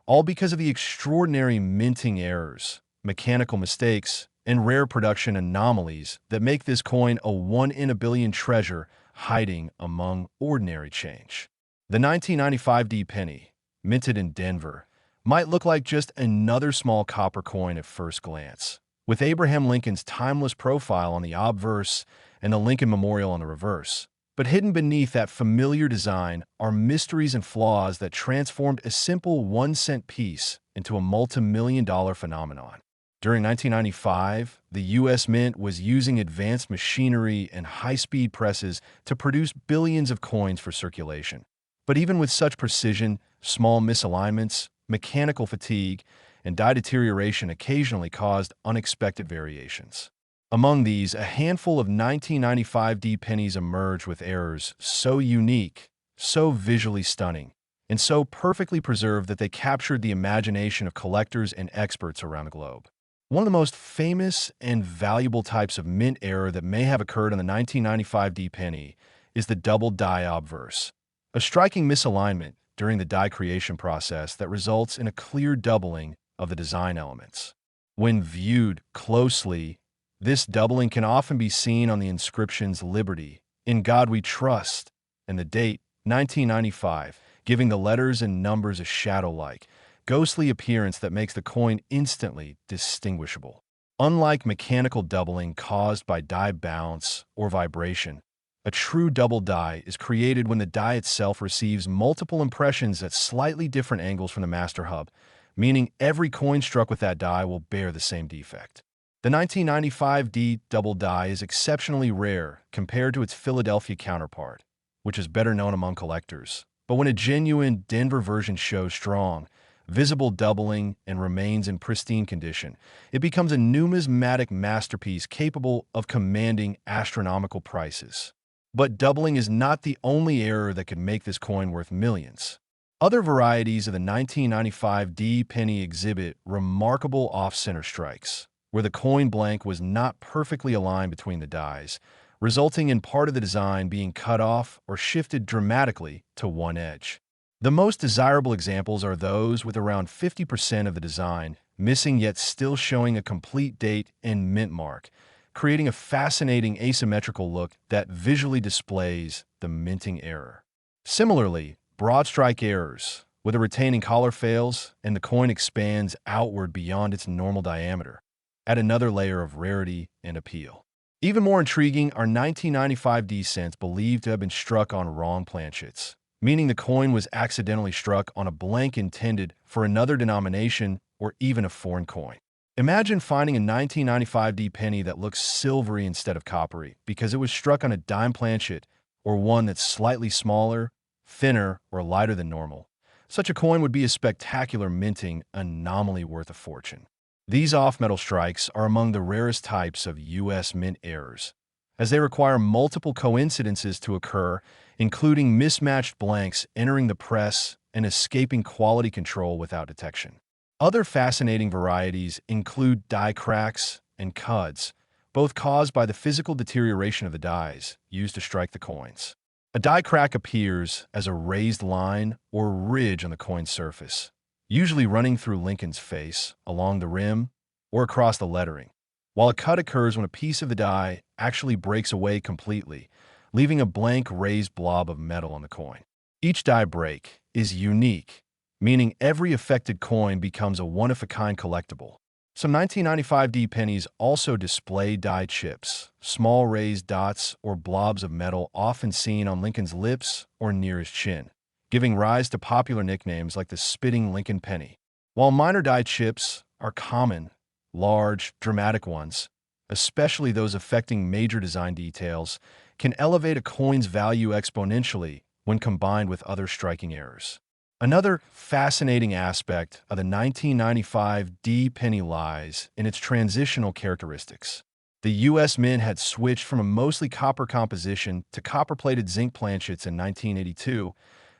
[SPEAKER 1] all because of the extraordinary minting errors, mechanical mistakes, and rare production anomalies that make this coin a one-in-a-billion treasure hiding among ordinary change. The 1995 penny, minted in Denver, might look like just another small copper coin at first glance, with Abraham Lincoln's timeless profile on the obverse and the Lincoln Memorial on the reverse. But hidden beneath that familiar design are mysteries and flaws that transformed a simple 1-cent piece into a multi-million-dollar phenomenon. During 1995, the U.S. Mint was using advanced machinery and high-speed presses to produce billions of coins for circulation. But even with such precision, small misalignments, mechanical fatigue, and die deterioration occasionally caused unexpected variations. Among these, a handful of 1995 pennies emerged with errors so unique, so visually stunning, and so perfectly preserved that they captured the imagination of collectors and experts around the globe. One of the most famous and valuable types of mint error that may have occurred on the 1995 penny is the double die obverse, a striking misalignment during the die creation process that results in a clear doubling of the design elements. When viewed closely, this doubling can often be seen on the inscriptions "Liberty," "In God We Trust," and the date 1995, giving the letters and numbers a shadow-like, ghostly appearance that makes the coin instantly distinguishable. Unlike mechanical doubling caused by die bounce or vibration, a true double die is created when the die itself receives multiple impressions at slightly different angles from the master hub, meaning every coin struck with that die will bear the same defect. The 1995 double die is exceptionally rare compared to its Philadelphia counterpart, which is better known among collectors. But when a genuine Denver version shows strong, visible doubling and remains in pristine condition, it becomes a numismatic masterpiece capable of commanding astronomical prices. But doubling is not the only error that could make this coin worth millions. Other varieties of the 1995 penny exhibit remarkable off-center strikes, where the coin blank was not perfectly aligned between the dies, resulting in part of the design being cut off or shifted dramatically to one edge. The most desirable examples are those with around 50% of the design missing yet still showing a complete date and mint mark, creating a fascinating asymmetrical look that visually displays the minting error. Similarly, broad strike errors, with a retaining collar fails and the coin expands outward beyond its normal diameter, add another layer of rarity and appeal. Even more intriguing are 1995 D cents believed to have been struck on wrong planchets, meaning the coin was accidentally struck on a blank intended for another denomination or even a foreign coin. Imagine finding a 1995 D penny that looks silvery instead of coppery because it was struck on a dime planchet or one that's slightly smaller, thinner, or lighter than normal. Such a coin would be a spectacular minting anomaly worth a fortune. These off-metal strikes are among the rarest types of U.S. mint errors, as they require multiple coincidences to occur, including mismatched blanks entering the press and escaping quality control without detection. Other fascinating varieties include die cracks and cuds, both caused by the physical deterioration of the dies used to strike the coins. A die crack appears as a raised line or ridge on the coin's surface, usually running through Lincoln's face, along the rim, or across the lettering, while a cut occurs when a piece of the die actually breaks away completely, leaving a blank raised blob of metal on the coin. Each die break is unique, meaning every affected coin becomes a one-of-a-kind collectible. Some 1995 D pennies also display die chips, small raised dots or blobs of metal often seen on Lincoln's lips or near his chin, giving rise to popular nicknames like the Spitting Lincoln Penny. While minor die chips are common, large, dramatic ones, especially those affecting major design details, can elevate a coin's value exponentially when combined with other striking errors. Another fascinating aspect of the 1995 D penny lies in its transitional characteristics. The U.S. Mint had switched from a mostly copper composition to copper-plated zinc planchets in 1982,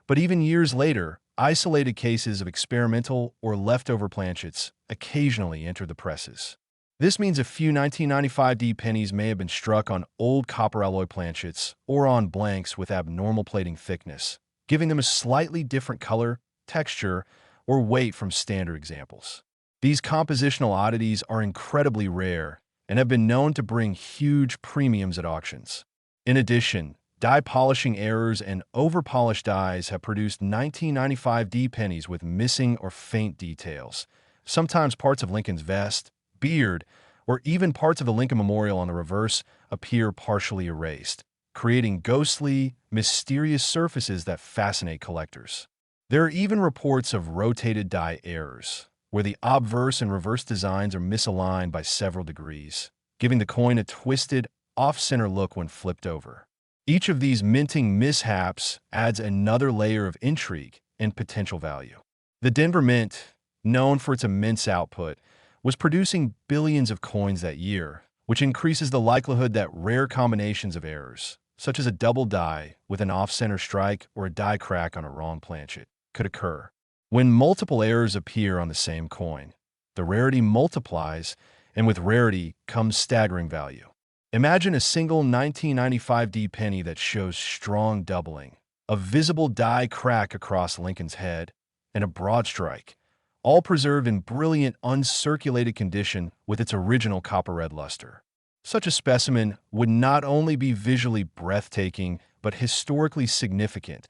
[SPEAKER 1] but even years later, isolated cases of experimental or leftover planchets occasionally entered the presses. This means a few 1995 D pennies may have been struck on old copper alloy planchets or on blanks with abnormal plating thickness, giving them a slightly different color, texture, or weight from standard examples. These compositional oddities are incredibly rare and have been known to bring huge premiums at auctions. In addition, die polishing errors and over-polished dies have produced 1995 D pennies with missing or faint details, sometimes parts of Lincoln's vest, beard, or even parts of the Lincoln Memorial on the reverse appear partially erased, creating ghostly, mysterious surfaces that fascinate collectors. There are even reports of rotated die errors, where the obverse and reverse designs are misaligned by several degrees, giving the coin a twisted, off-center look when flipped over. Each of these minting mishaps adds another layer of intrigue and potential value. The Denver Mint, known for its immense output, was producing billions of coins that year, which increases the likelihood that rare combinations of errors, such as a double die with an off-center strike or a die crack on a wrong planchet, could occur. When multiple errors appear on the same coin, the rarity multiplies, and with rarity comes staggering value. Imagine a single 1995 D penny that shows strong doubling, a visible die crack across Lincoln's head, and a broad strike, all preserved in brilliant uncirculated condition with its original copper-red luster. Such a specimen would not only be visually breathtaking, but historically significant,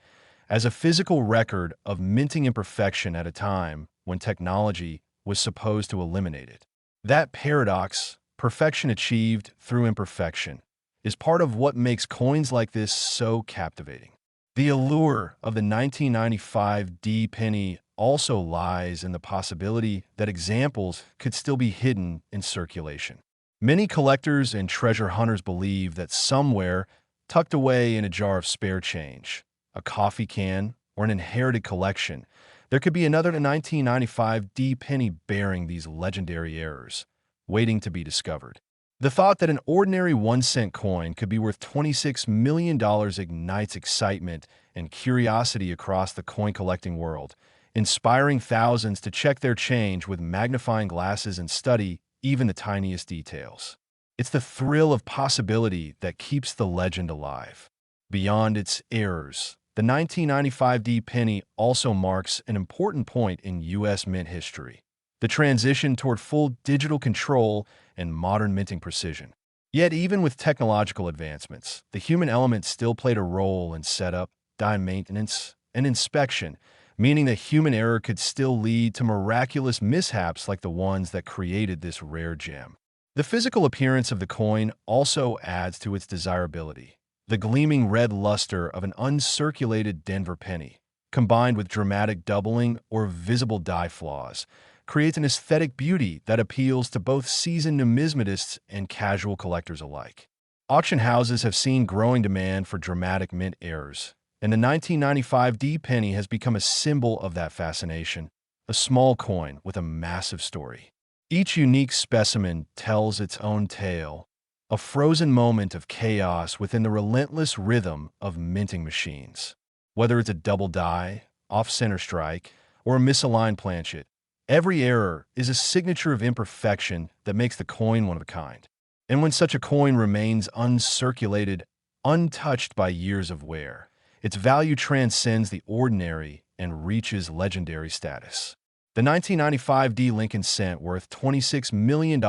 [SPEAKER 1] as a physical record of minting imperfection at a time when technology was supposed to eliminate it. That paradox, perfection achieved through imperfection, is part of what makes coins like this so captivating. The allure of the 1995 D penny also lies in the possibility that examples could still be hidden in circulation. Many collectors and treasure hunters believe that somewhere, tucked away in a jar of spare change, a coffee can, or an inherited collection, there could be another 1995 D penny bearing these legendary errors, waiting to be discovered. The thought that an ordinary 1-cent coin could be worth $26 million ignites excitement and curiosity across the coin-collecting world, inspiring thousands to check their change with magnifying glasses and study even the tiniest details. It's the thrill of possibility that keeps the legend alive. Beyond its errors, The 1995 D penny also marks an important point in U.S. mint history, the transition toward full digital control and modern minting precision. Yet even with technological advancements, the human element still played a role in setup, die maintenance, and inspection, meaning that human error could still lead to miraculous mishaps like the ones that created this rare gem. The physical appearance of the coin also adds to its desirability. The gleaming red luster of an uncirculated Denver penny, combined with dramatic doubling or visible die flaws, creates an aesthetic beauty that appeals to both seasoned numismatists and casual collectors alike. Auction houses have seen growing demand for dramatic mint errors, and the 1995 D penny has become a symbol of that fascination, a small coin with a massive story. Each unique specimen tells its own tale, a frozen moment of chaos within the relentless rhythm of minting machines. Whether it's a double die, off-center strike, or a misaligned planchet, every error is a signature of imperfection that makes the coin one of a kind. And when such a coin remains uncirculated, untouched by years of wear, its value transcends the ordinary and reaches legendary status. The 1995 D Lincoln cent, worth $26 million,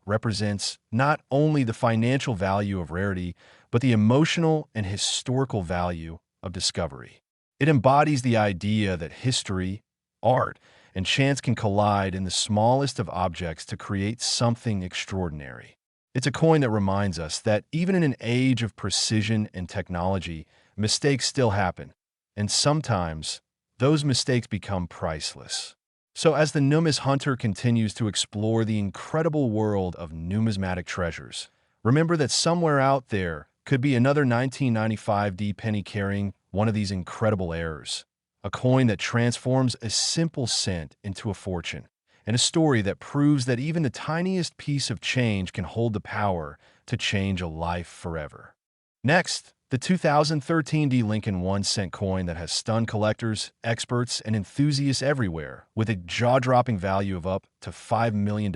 [SPEAKER 1] represents not only the financial value of rarity, but the emotional and historical value of discovery. It embodies the idea that history, art, and chance can collide in the smallest of objects to create something extraordinary. It's a coin that reminds us that even in an age of precision and technology, mistakes still happen, and sometimes those mistakes become priceless. So as the numis hunter continues to explore the incredible world of numismatic treasures, remember that somewhere out there could be another 1995 D penny carrying one of these incredible errors, a coin that transforms a simple cent into a fortune, and a story that proves that even the tiniest piece of change can hold the power to change a life forever. Next, the 2013 D Lincoln 1-cent coin that has stunned collectors, experts, and enthusiasts everywhere with a jaw-dropping value of up to $5 million,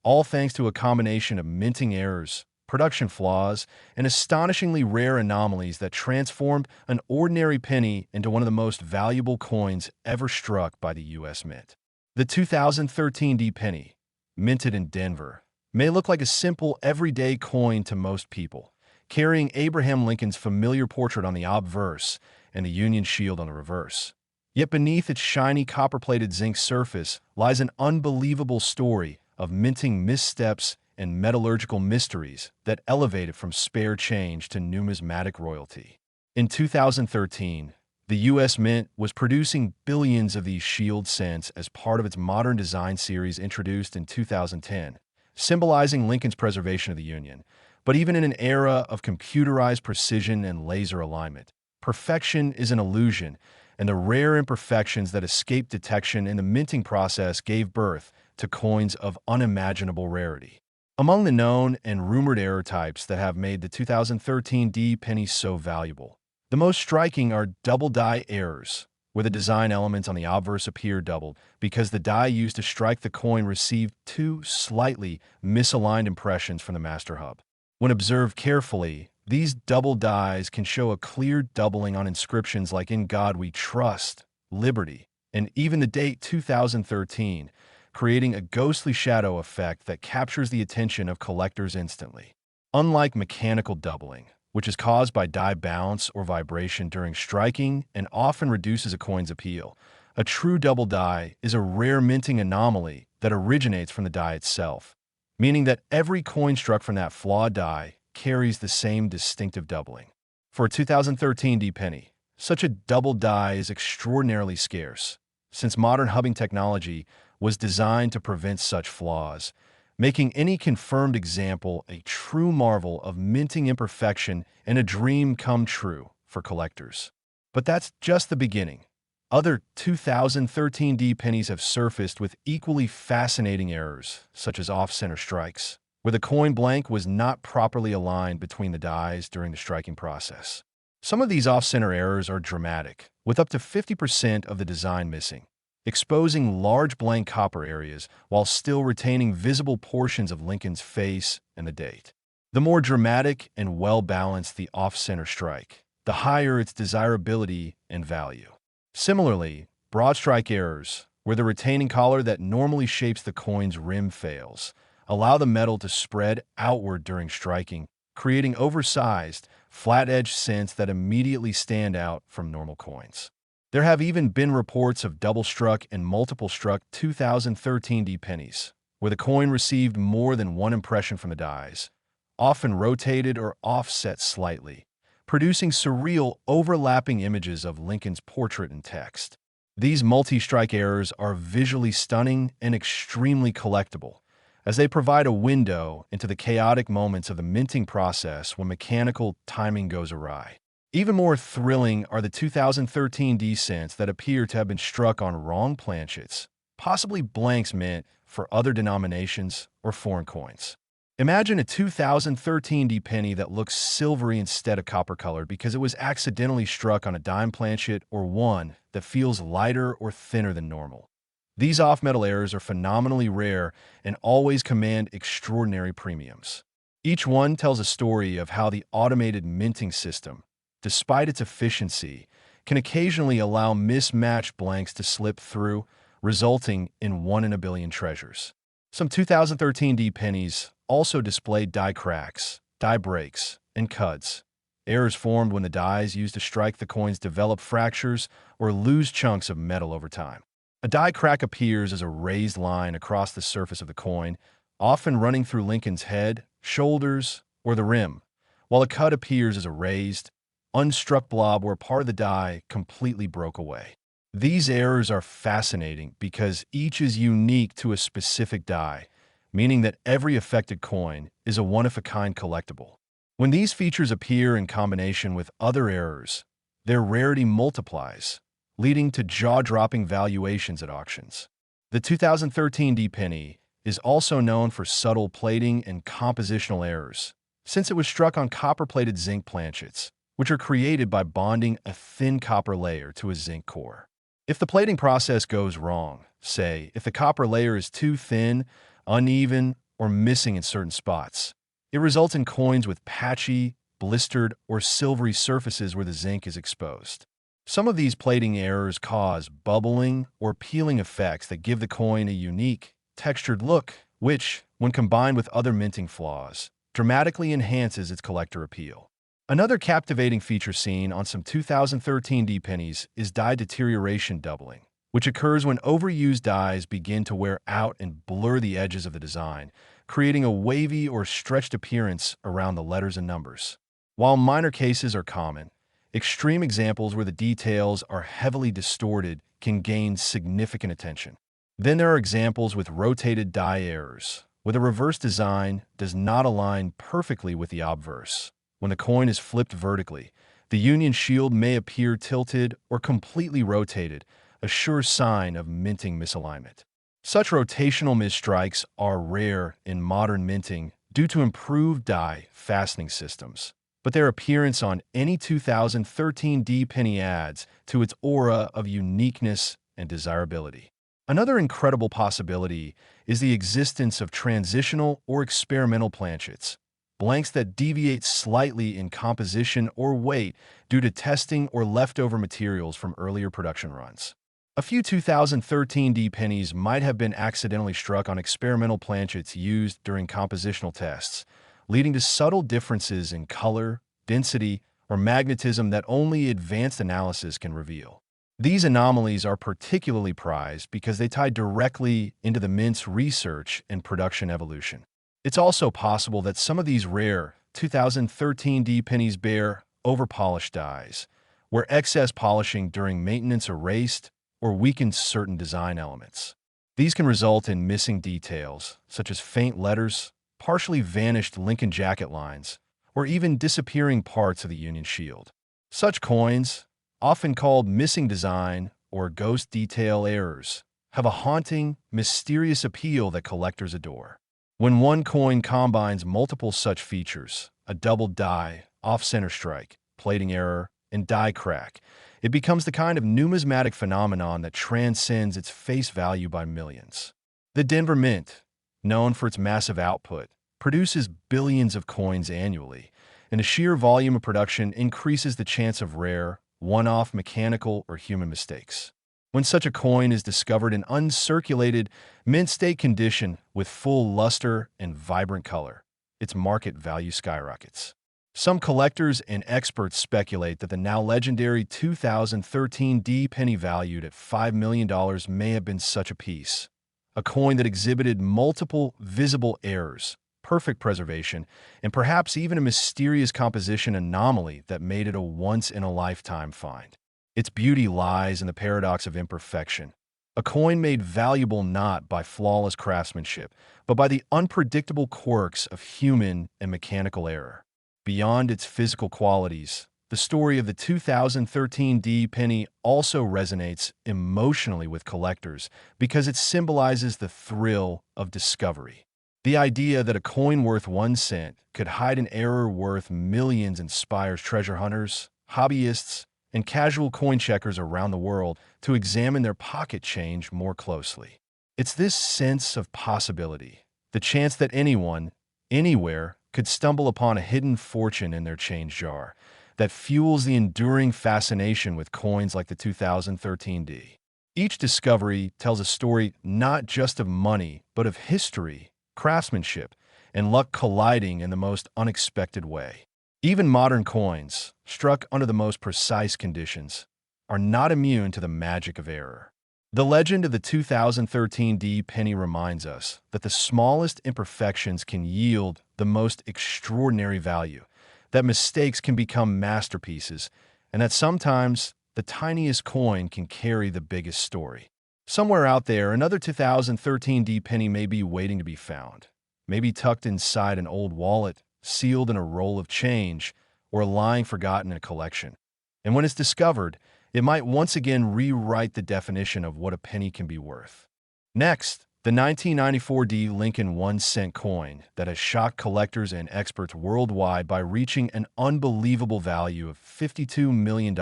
[SPEAKER 1] all thanks to a combination of minting errors, production flaws, and astonishingly rare anomalies that transformed an ordinary penny into one of the most valuable coins ever struck by the U.S. Mint. The 2013 D penny, minted in Denver, may look like a simple, everyday coin to most people, carrying Abraham Lincoln's familiar portrait on the obverse and the Union shield on the reverse. Yet beneath its shiny copper-plated zinc surface lies an unbelievable story of minting missteps and metallurgical mysteries that elevate it from spare change to numismatic royalty. In 2013, the U.S. Mint was producing billions of these shield cents as part of its modern design series introduced in 2010, symbolizing Lincoln's preservation of the Union. But even in an era of computerized precision and laser alignment, perfection is an illusion, and the rare imperfections that escape detection in the minting process gave birth to coins of unimaginable rarity. Among the known and rumored error types that have made the 2013 D penny so valuable, the most striking are double die errors, where the design elements on the obverse appear doubled because the die used to strike the coin received two slightly misaligned impressions from the master hub. When observed carefully, these double dies can show a clear doubling on inscriptions like "In God We Trust," "Liberty," and even the date 2013, creating a ghostly shadow effect that captures the attention of collectors instantly. Unlike mechanical doubling, which is caused by die bounce or vibration during striking and often reduces a coin's appeal, a true double die is a rare minting anomaly that originates from the die itself, meaning that every coin struck from that flawed die carries the same distinctive doubling. For a 2013 D penny, such a double die is extraordinarily scarce, since modern hubbing technology was designed to prevent such flaws, making any confirmed example a true marvel of minting imperfection and a dream come true for collectors. But that's just the beginning. Other 2013 D pennies have surfaced with equally fascinating errors, such as off-center strikes, where the coin blank was not properly aligned between the dies during the striking process. Some of these off-center errors are dramatic, with up to 50% of the design missing, exposing large blank copper areas while still retaining visible portions of Lincoln's face and the date. The more dramatic and well-balanced the off-center strike, the higher its desirability and value. Similarly, broad strike errors, where the retaining collar that normally shapes the coin's rim fails, allow the metal to spread outward during striking, creating oversized, flat-edged cents that immediately stand out from normal coins. There have even been reports of double-struck and multiple-struck 2013 D pennies, where the coin received more than one impression from the dies, often rotated or offset slightly, producing surreal, overlapping images of Lincoln's portrait and text. These multi-strike errors are visually stunning and extremely collectible, as they provide a window into the chaotic moments of the minting process when mechanical timing goes awry. Even more thrilling are the 2013 D cents that appear to have been struck on wrong planchets, possibly blanks meant for other denominations or foreign coins. Imagine a 2013 D penny that looks silvery instead of copper-colored because it was accidentally struck on a dime planchet, or one that feels lighter or thinner than normal. These off-metal errors are phenomenally rare and always command extraordinary premiums. Each one tells a story of how the automated minting system, despite its efficiency, can occasionally allow mismatched blanks to slip through, resulting in one-in-a-billion treasures. Some 2013 D pennies also displayed die cracks, die breaks, and cuts. Errors formed when the dies used to strike the coins develop fractures or lose chunks of metal over time. A die crack appears as a raised line across the surface of the coin, often running through Lincoln's head, shoulders, or the rim, while a cut appears as a raised, unstruck blob where part of the die completely broke away. These errors are fascinating because each is unique to a specific die, meaning that every affected coin is a one-of-a-kind collectible. When these features appear in combination with other errors, their rarity multiplies, leading to jaw-dropping valuations at auctions. The 2013 D penny is also known for subtle plating and compositional errors, since it was struck on copper-plated zinc planchets, which are created by bonding a thin copper layer to a zinc core. If the plating process goes wrong, say if the copper layer is too thin, uneven, or missing in certain spots, it results in coins with patchy, blistered, or silvery surfaces where the zinc is exposed. Some of these plating errors cause bubbling or peeling effects that give the coin a unique, textured look, which, when combined with other minting flaws, dramatically enhances its collector appeal. Another captivating feature seen on some 2013 D pennies is die deterioration doubling, which occurs when overused dies begin to wear out and blur the edges of the design, creating a wavy or stretched appearance around the letters and numbers. While minor cases are common, extreme examples where the details are heavily distorted can gain significant attention. Then there are examples with rotated die errors, where the reverse design does not align perfectly with the obverse. When the coin is flipped vertically, the Union shield may appear tilted or completely rotated, a sure sign of minting misalignment. Such rotational misstrikes are rare in modern minting due to improved die fastening systems, but their appearance on any 2013 D penny adds to its aura of uniqueness and desirability. Another incredible possibility is the existence of transitional or experimental planchets, blanks that deviate slightly in composition or weight due to testing or leftover materials from earlier production runs. A few 2013 D pennies might have been accidentally struck on experimental planchets used during compositional tests, leading to subtle differences in color, density, or magnetism that only advanced analysis can reveal. These anomalies are particularly prized because they tie directly into the mint's research and production evolution. It's also possible that some of these rare 2013 D pennies bear overpolished dies, where excess polishing during maintenance erased or weakened certain design elements. These can result in missing details, such as faint letters, partially vanished Lincoln jacket lines, or even disappearing parts of the Union shield. Such coins, often called missing design or ghost detail errors, have a haunting, mysterious appeal that collectors adore. When one coin combines multiple such features, a double die, off-center strike, plating error, and die crack, it becomes the kind of numismatic phenomenon that transcends its face value by millions. The Denver Mint, known for its massive output, produces billions of coins annually, and the sheer volume of production increases the chance of rare, one-off mechanical or human mistakes. When such a coin is discovered in uncirculated, mint-state condition with full luster and vibrant color, its market value skyrockets. Some collectors and experts speculate that the now legendary 2013 D penny valued at $5 million may have been such a piece. A coin that exhibited multiple visible errors, perfect preservation, and perhaps even a mysterious composition anomaly that made it a once-in-a-lifetime find. Its beauty lies in the paradox of imperfection. A coin made valuable not by flawless craftsmanship, but by the unpredictable quirks of human and mechanical error. Beyond its physical qualities, the story of the 2013 D penny also resonates emotionally with collectors because it symbolizes the thrill of discovery. The idea that a coin worth 1 cent could hide an error worth millions inspires treasure hunters, hobbyists, and casual coin checkers around the world to examine their pocket change more closely. It's this sense of possibility, the chance that anyone, anywhere, could stumble upon a hidden fortune in their change jar, that fuels the enduring fascination with coins like the 2013 D. Each discovery tells a story not just of money, but of history, craftsmanship, and luck colliding in the most unexpected way. Even modern coins, struck under the most precise conditions, are not immune to the magic of error. The legend of the 2013 D penny reminds us that the smallest imperfections can yield the most extraordinary value, that mistakes can become masterpieces, and that sometimes the tiniest coin can carry the biggest story. Somewhere out there, another 2013 D penny may be waiting to be found, maybe tucked inside an old wallet, sealed in a roll of change, or lying forgotten in a collection. And when it's discovered, it might once again rewrite the definition of what a penny can be worth. Next, the 1994 D Lincoln 1-cent coin that has shocked collectors and experts worldwide by reaching an unbelievable value of $52 million,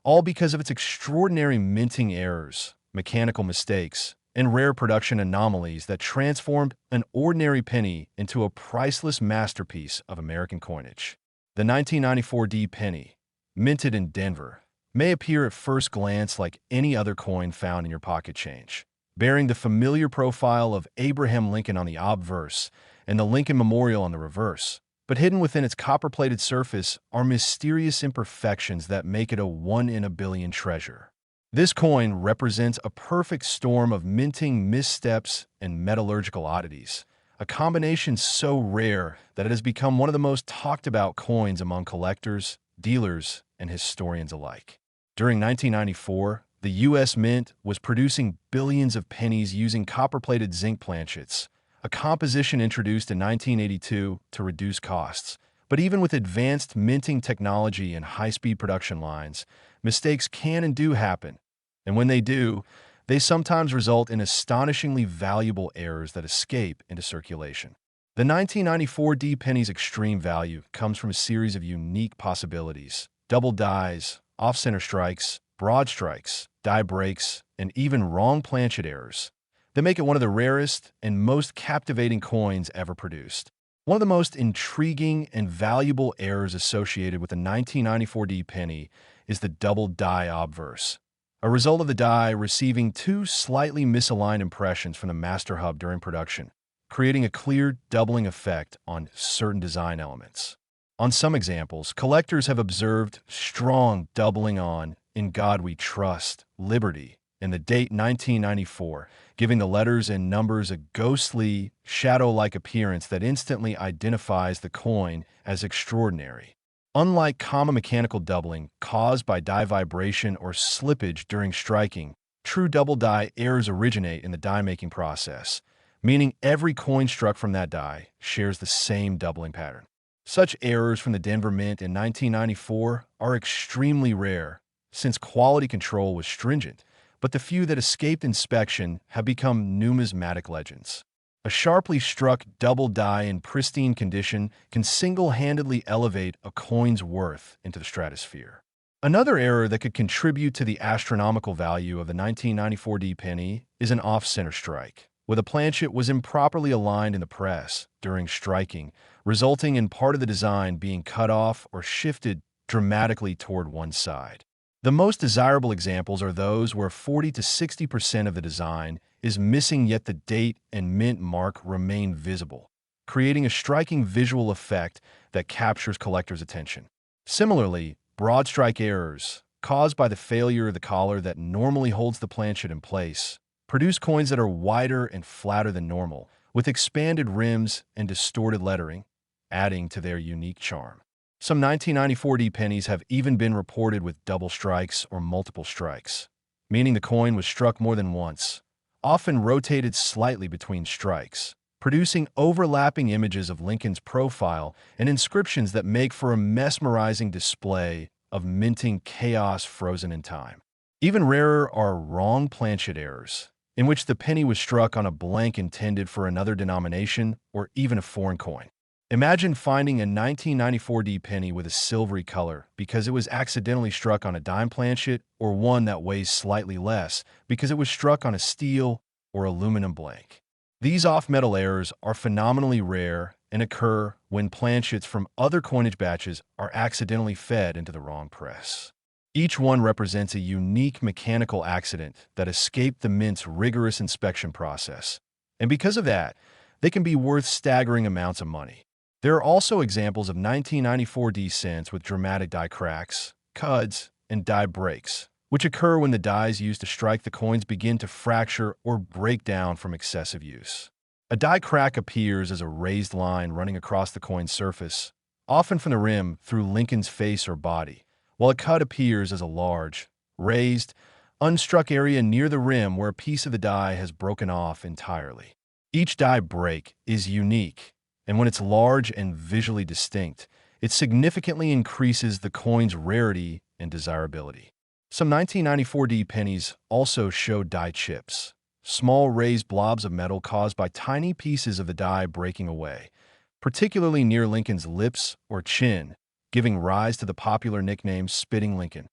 [SPEAKER 1] all because of its extraordinary minting errors, mechanical mistakes, and rare production anomalies that transformed an ordinary penny into a priceless masterpiece of American coinage. The 1994 D penny, minted in Denver, may appear at first glance like any other coin found in your pocket change, bearing the familiar profile of Abraham Lincoln on the obverse and the Lincoln Memorial on the reverse. But hidden within its copper-plated surface are mysterious imperfections that make it a one-in-a-billion treasure. This coin represents a perfect storm of minting missteps and metallurgical oddities, a combination so rare that it has become one of the most talked-about coins among collectors, dealers, and historians alike. During 1994, the U.S. Mint was producing billions of pennies using copper-plated zinc planchets, a composition introduced in 1982 to reduce costs. But even with advanced minting technology and high-speed production lines, mistakes can and do happen. And when they do, they sometimes result in astonishingly valuable errors that escape into circulation. The 1994 D penny's extreme value comes from a series of unique possibilities: double dies, off-center strikes, broad strikes, die breaks, and even wrong-planchet errors that make it one of the rarest and most captivating coins ever produced. One of the most intriguing and valuable errors associated with the 1994 D penny is the double die obverse, a result of the die receiving two slightly misaligned impressions from the master hub during production, creating a clear doubling effect on certain design elements. On some examples, collectors have observed strong doubling on "In God We Trust," "Liberty," and the date 1994, giving the letters and numbers a ghostly, shadow-like appearance that instantly identifies the coin as extraordinary. Unlike common mechanical doubling caused by die vibration or slippage during striking, true double die errors originate in the die-making process, meaning every coin struck from that die shares the same doubling pattern. Such errors from the Denver Mint in 1994 are extremely rare, since quality control was stringent, but the few that escaped inspection have become numismatic legends. A sharply struck double die in pristine condition can single-handedly elevate a coin's worth into the stratosphere. Another error that could contribute to the astronomical value of the 1994 D penny is an off-center strike, where the planchet was improperly aligned in the press during striking, resulting in part of the design being cut off or shifted dramatically toward one side. The most desirable examples are those where 40 to 60% of the design is missing yet the date and mint mark remain visible, creating a striking visual effect that captures collectors' attention. Similarly, broad strike errors, caused by the failure of the collar that normally holds the planchet in place, produce coins that are wider and flatter than normal, with expanded rims and distorted lettering, adding to their unique charm. Some 1994D pennies have even been reported with double strikes or multiple strikes, meaning the coin was struck more than once, often rotated slightly between strikes, producing overlapping images of Lincoln's profile and inscriptions that make for a mesmerizing display of minting chaos frozen in time. Even rarer are wrong-planchet errors, in which the penny was struck on a blank intended for another denomination or even a foreign coin. Imagine finding a 1994D penny with a silvery color because it was accidentally struck on a dime planchet, or one that weighs slightly less because it was struck on a steel or aluminum blank. These off-metal errors are phenomenally rare and occur when planchets from other coinage batches are accidentally fed into the wrong press. Each one represents a unique mechanical accident that escaped the mint's rigorous inspection process, and because of that, they can be worth staggering amounts of money. There are also examples of 1994D cents with dramatic die cracks, cuds, and die breaks, which occur when the dies used to strike the coins begin to fracture or break down from excessive use. A die crack appears as a raised line running across the coin's surface, often from the rim through Lincoln's face or body, while a cut appears as a large, raised, unstruck area near the rim where a piece of the die has broken off entirely. Each die break is unique, and when it's large and visually distinct, it significantly increases the coin's rarity and desirability. Some 1994D pennies also show die chips, small raised blobs of metal caused by tiny pieces of the die breaking away, particularly near Lincoln's lips or chin, giving rise to the popular nickname Spitting Lincoln.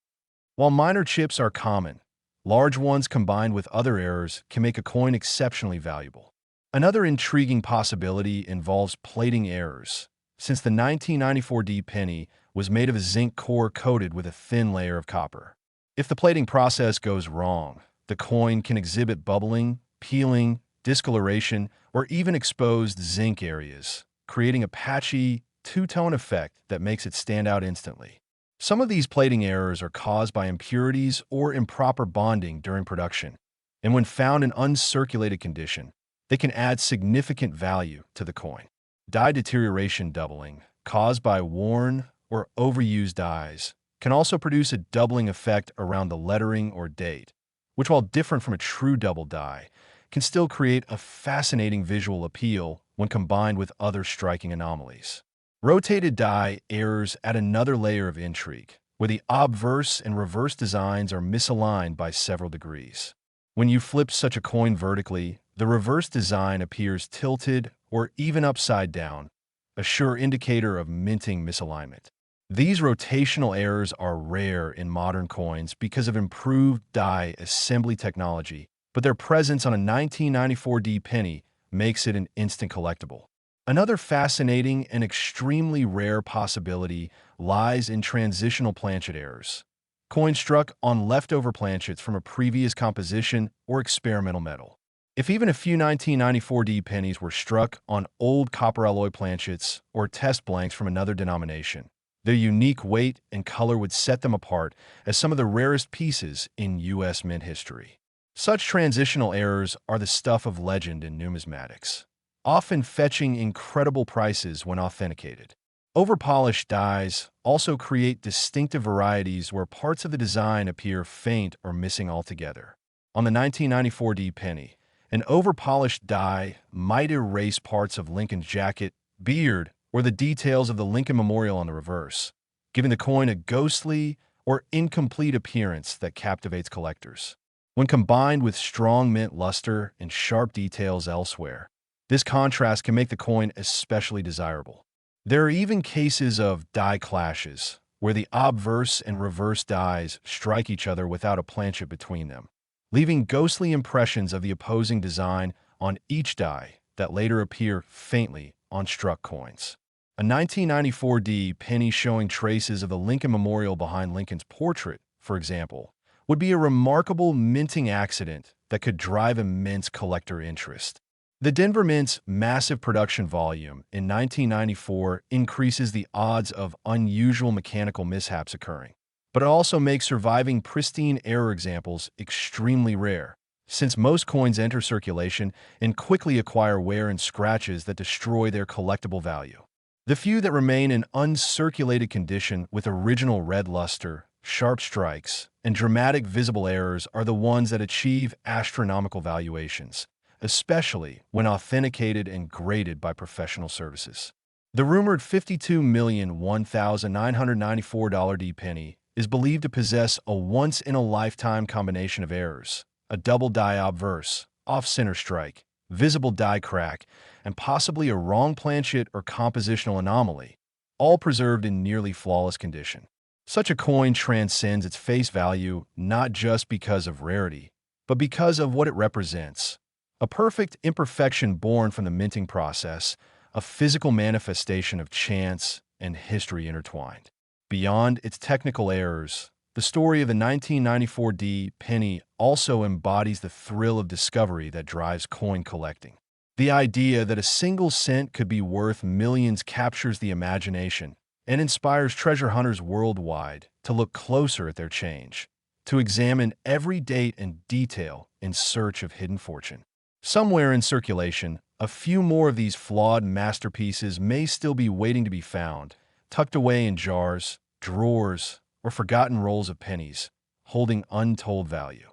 [SPEAKER 1] While minor chips are common, large ones combined with other errors can make a coin exceptionally valuable. Another intriguing possibility involves plating errors, since the 1994D penny was made of a zinc core coated with a thin layer of copper. If the plating process goes wrong, the coin can exhibit bubbling, peeling, discoloration, or even exposed zinc areas, creating a patchy, two-tone effect that makes it stand out instantly. Some of these plating errors are caused by impurities or improper bonding during production, and when found in uncirculated condition, they can add significant value to the coin. Die deterioration doubling, caused by worn or overused dies, can also produce a doubling effect around the lettering or date, which, while different from a true double die, can still create a fascinating visual appeal when combined with other striking anomalies. Rotated die errors add another layer of intrigue, where the obverse and reverse designs are misaligned by several degrees. When you flip such a coin vertically, the reverse design appears tilted or even upside down, a sure indicator of minting misalignment. These rotational errors are rare in modern coins because of improved die assembly technology, but their presence on a 1994D penny makes it an instant collectible. Another fascinating and extremely rare possibility lies in transitional planchet errors. Coins struck on leftover planchets from a previous composition or experimental metal. If even a few 1994D pennies were struck on old copper alloy planchets or test blanks from another denomination, their unique weight and color would set them apart as some of the rarest pieces in U.S. mint history. Such transitional errors are the stuff of legend in numismatics, often fetching incredible prices when authenticated. Overpolished dies also create distinctive varieties where parts of the design appear faint or missing altogether. On the 1994D penny, an overpolished die might erase parts of Lincoln's jacket, beard, or the details of the Lincoln Memorial on the reverse, giving the coin a ghostly or incomplete appearance that captivates collectors. When combined with strong mint luster and sharp details elsewhere, this contrast can make the coin especially desirable. There are even cases of die clashes, where the obverse and reverse dies strike each other without a planchet between them, leaving ghostly impressions of the opposing design on each die that later appear faintly on struck coins. A 1994 D penny showing traces of the Lincoln Memorial behind Lincoln's portrait, for example, would be a remarkable minting accident that could drive immense collector interest. The Denver Mint's massive production volume in 1994 increases the odds of unusual mechanical mishaps occurring, but it also makes surviving pristine error examples extremely rare, since most coins enter circulation and quickly acquire wear and scratches that destroy their collectible value. The few that remain in uncirculated condition with original red luster, sharp strikes, and dramatic visible errors are the ones that achieve astronomical valuations, especially when authenticated and graded by professional services. The rumored $52,001,994 D penny is believed to possess a once-in-a-lifetime combination of errors: a double die obverse, off-center strike, visible die crack, and possibly a wrong-planchet or compositional anomaly, all preserved in nearly flawless condition. Such a coin transcends its face value not just because of rarity, but because of what it represents: a perfect imperfection born from the minting process, a physical manifestation of chance and history intertwined. Beyond its technical errors, the story of the 1994 D penny also embodies the thrill of discovery that drives coin collecting. The idea that a single cent could be worth millions captures the imagination and inspires treasure hunters worldwide to look closer at their change, to examine every date and detail in search of hidden fortune. Somewhere in circulation, a few more of these flawed masterpieces may still be waiting to be found, tucked away in jars, drawers, or forgotten rolls of pennies, holding untold value.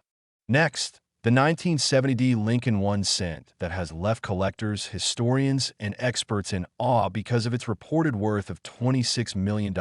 [SPEAKER 1] Next, the 1970 D Lincoln 1 cent that has left collectors, historians, and experts in awe because of its reported worth of $26 million,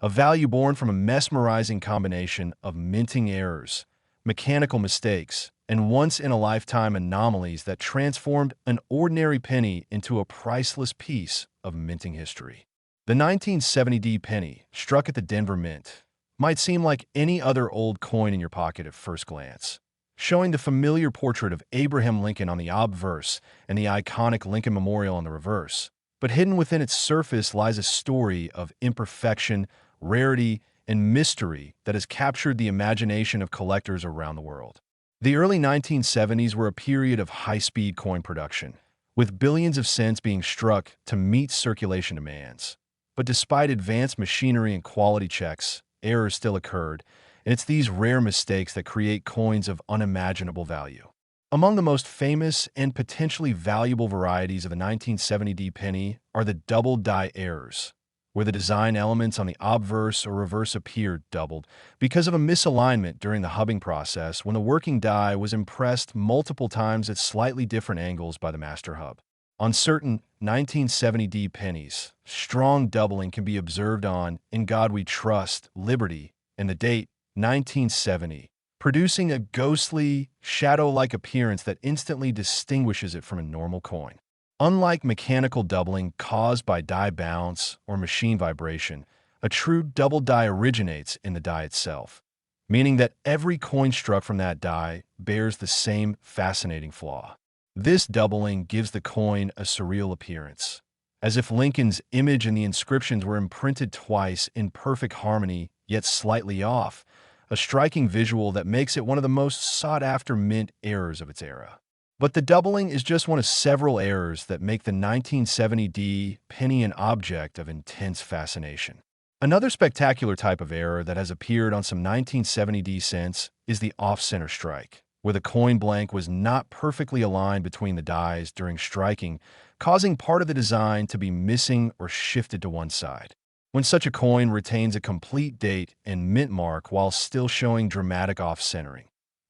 [SPEAKER 1] a value born from a mesmerizing combination of minting errors, mechanical mistakes, and once-in-a-lifetime anomalies that transformed an ordinary penny into a priceless piece of minting history. The 1970 D penny, struck at the Denver Mint, might seem like any other old coin in your pocket at first glance, showing the familiar portrait of Abraham Lincoln on the obverse and the iconic Lincoln Memorial on the reverse. But hidden within its surface lies a story of imperfection, rarity, and mystery that has captured the imagination of collectors around the world. The early 1970s were a period of high-speed coin production, with billions of cents being struck to meet circulation demands. But despite advanced machinery and quality checks, errors still occurred, and it's these rare mistakes that create coins of unimaginable value. Among the most famous and potentially valuable varieties of the 1970 D penny are the double die errors, where the design elements on the obverse or reverse appear doubled because of a misalignment during the hubbing process when the working die was impressed multiple times at slightly different angles by the master hub. On certain 1970 D pennies, strong doubling can be observed on "In God We Trust," "Liberty," and the date 1970, producing a ghostly, shadow-like appearance that instantly distinguishes it from a normal coin. Unlike mechanical doubling caused by die bounce or machine vibration, a true double die originates in the die itself, meaning that every coin struck from that die bears the same fascinating flaw. This doubling gives the coin a surreal appearance, as if Lincoln's image and the inscriptions were imprinted twice in perfect harmony, yet slightly off, a striking visual that makes it one of the most sought-after mint errors of its era. But the doubling is just one of several errors that make the 1970 D penny an object of intense fascination. Another spectacular type of error that has appeared on some 1970 D cents is the off-center strike, where the coin blank was not perfectly aligned between the dies during striking, causing part of the design to be missing or shifted to one side. When such a coin retains a complete date and mint mark while still showing dramatic off-centering,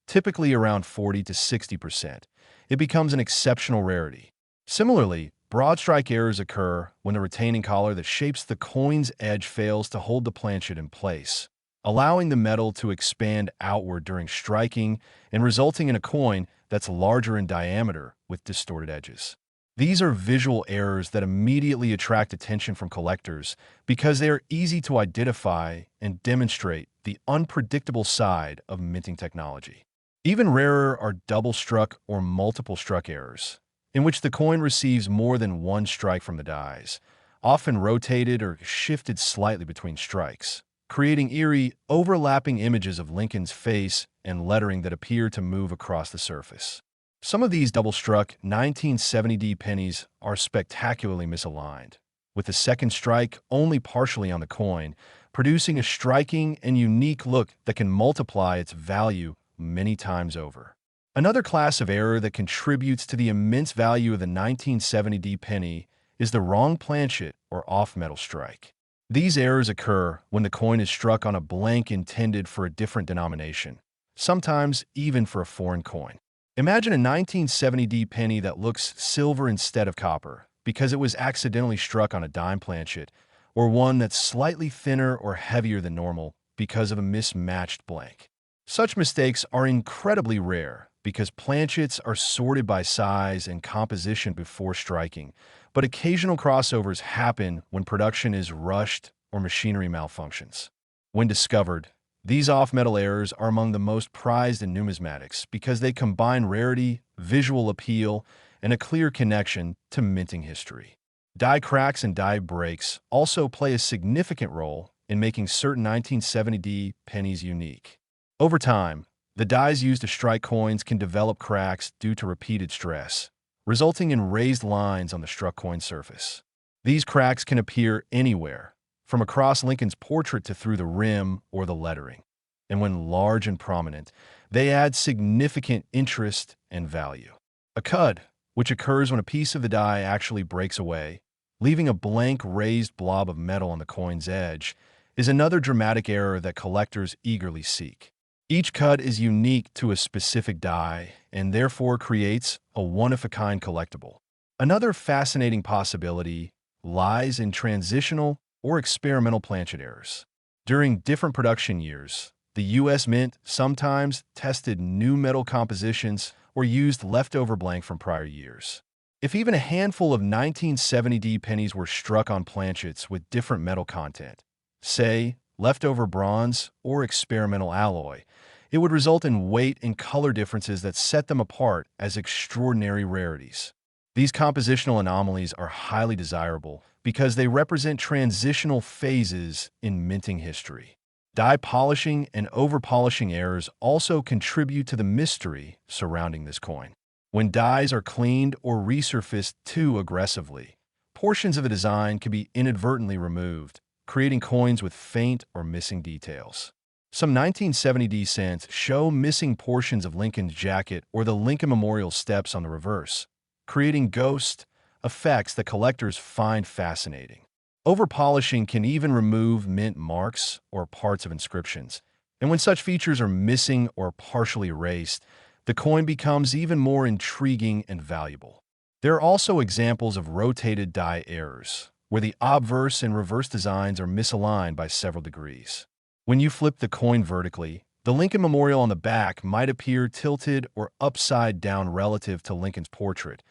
[SPEAKER 1] typically around 40 to 60%, it becomes an exceptional rarity. Similarly, broad strike errors occur when the retaining collar that shapes the coin's edge fails to hold the planchet in place, allowing the metal to expand outward during striking and resulting in a coin that's larger in diameter with distorted edges. These are visual errors that immediately attract attention from collectors because they are easy to identify and demonstrate the unpredictable side of minting technology. Even rarer are double-struck or multiple-struck errors, in which the coin receives more than one strike from the dies, often rotated or shifted slightly between strikes, creating eerie, overlapping images of Lincoln's face and lettering that appear to move across the surface. Some of these double-struck 1970D pennies are spectacularly misaligned, with the second strike only partially on the coin, producing a striking and unique look that can multiply its value many times over. Another class of error that contributes to the immense value of the 1970D penny is the wrong-planchet or off-metal strike. These errors occur when the coin is struck on a blank intended for a different denomination, sometimes even for a foreign coin. Imagine a 1970D penny that looks silver instead of copper because it was accidentally struck on a dime planchet, or one that's slightly thinner or heavier than normal because of a mismatched blank. Such mistakes are incredibly rare because planchets are sorted by size and composition before striking, but occasional crossovers happen when production is rushed or machinery malfunctions. When discovered, these off-metal errors are among the most prized in numismatics because they combine rarity, visual appeal, and a clear connection to minting history. Die cracks and die breaks also play a significant role in making certain 1970D pennies unique. Over time, the dies used to strike coins can develop cracks due to repeated stress, resulting in raised lines on the struck coin surface. These cracks can appear anywhere, from across Lincoln's portrait to through the rim or the lettering. And when large and prominent, they add significant interest and value. A cud, which occurs when a piece of the die actually breaks away, leaving a blank raised blob of metal on the coin's edge, is another dramatic error that collectors eagerly seek. Each cut is unique to a specific die and therefore creates a one-of-a-kind collectible. Another fascinating possibility lies in transitional or experimental planchet errors. During different production years, the U.S. Mint sometimes tested new metal compositions or used leftover blank from prior years. If even a handful of 1970D pennies were struck on planchets with different metal content, say leftover bronze or experimental alloy, it would result in weight and color differences that set them apart as extraordinary rarities. These compositional anomalies are highly desirable because they represent transitional phases in minting history. Die polishing and over-polishing errors also contribute to the mystery surrounding this coin. When dies are cleaned or resurfaced too aggressively, portions of the design can be inadvertently removed, creating coins with faint or missing details. Some 1970D cents show missing portions of Lincoln's jacket or the Lincoln Memorial steps on the reverse, creating ghost effects that collectors find fascinating. Over-polishing can even remove mint marks or parts of inscriptions, and when such features are missing or partially erased, the coin becomes even more intriguing and valuable. There are also examples of rotated die errors, where the obverse and reverse designs are misaligned by several degrees. When you flip the coin vertically, the Lincoln Memorial on the back might appear tilted or upside down relative to Lincoln's portrait,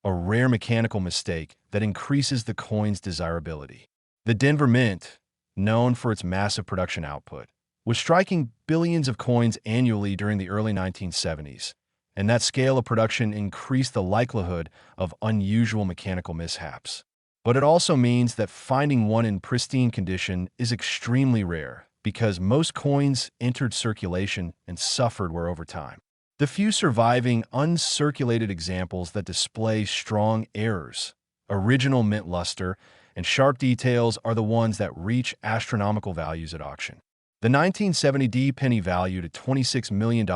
[SPEAKER 1] a rare mechanical mistake that increases the coin's desirability. The Denver Mint, known for its massive production output, was striking billions of coins annually during the early 1970s, and that scale of production increased the likelihood of unusual mechanical mishaps. But it also means that finding one in pristine condition is extremely rare because most coins entered circulation and suffered wear over time. The few surviving uncirculated examples that display strong errors, original mint luster, and sharp details are the ones that reach astronomical values at auction. The 1970D penny valued at $26 million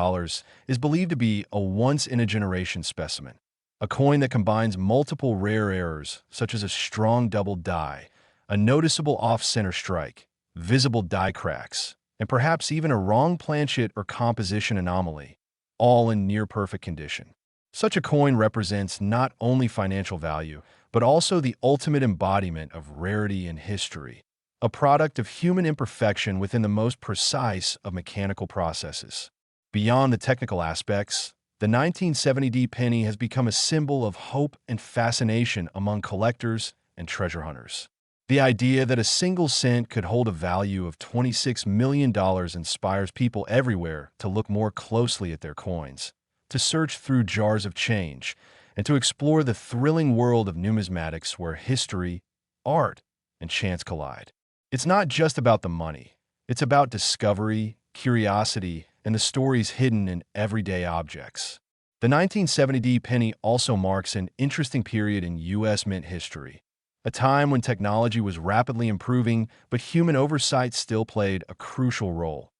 [SPEAKER 1] is believed to be a once-in-a-generation specimen, a coin that combines multiple rare errors such as a strong double die, a noticeable off-center strike, visible die cracks, and perhaps even a wrong planchet or composition anomaly, all in near-perfect condition. Such a coin represents not only financial value, but also the ultimate embodiment of rarity in history, a product of human imperfection within the most precise of mechanical processes. Beyond the technical aspects, the 1970D penny has become a symbol of hope and fascination among collectors and treasure hunters. The idea that a single cent could hold a value of $26 million inspires people everywhere to look more closely at their coins, to search through jars of change, and to explore the thrilling world of numismatics where history, art, and chance collide. It's not just about the money. It's about discovery, curiosity, and the stories hidden in everyday objects. The 1970 penny also marks an interesting period in U.S. mint history, a time when technology was rapidly improving, but human oversight still played a crucial role,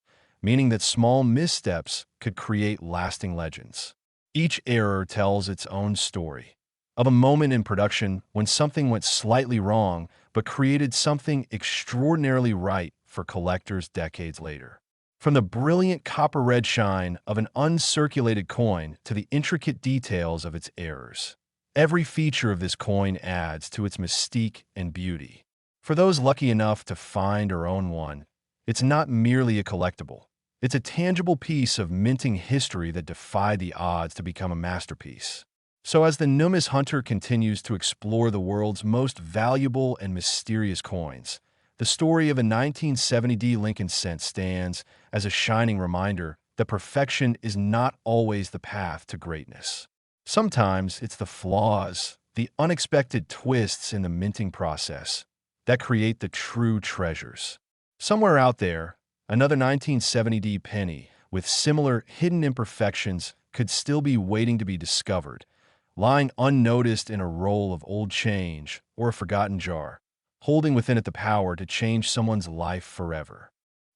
[SPEAKER 1] meaning that small missteps could create lasting legends. Each error tells its own story, of a moment in production when something went slightly wrong but created something extraordinarily right for collectors decades later. From the brilliant copper-red shine of an uncirculated coin to the intricate details of its errors, every feature of this coin adds to its mystique and beauty. For those lucky enough to find or own one, it's not merely a collectible. It's a tangible piece of minting history that defied the odds to become a masterpiece. So as the Numis Hunter continues to explore the world's most valuable and mysterious coins, the story of a 1970 Lincoln cent stands as a shining reminder that perfection is not always the path to greatness. Sometimes it's the flaws, the unexpected twists in the minting process that create the true treasures. Somewhere out there, another 1970 penny with similar hidden imperfections could still be waiting to be discovered, lying unnoticed in a roll of old change or a forgotten jar, holding within it the power to change someone's life forever.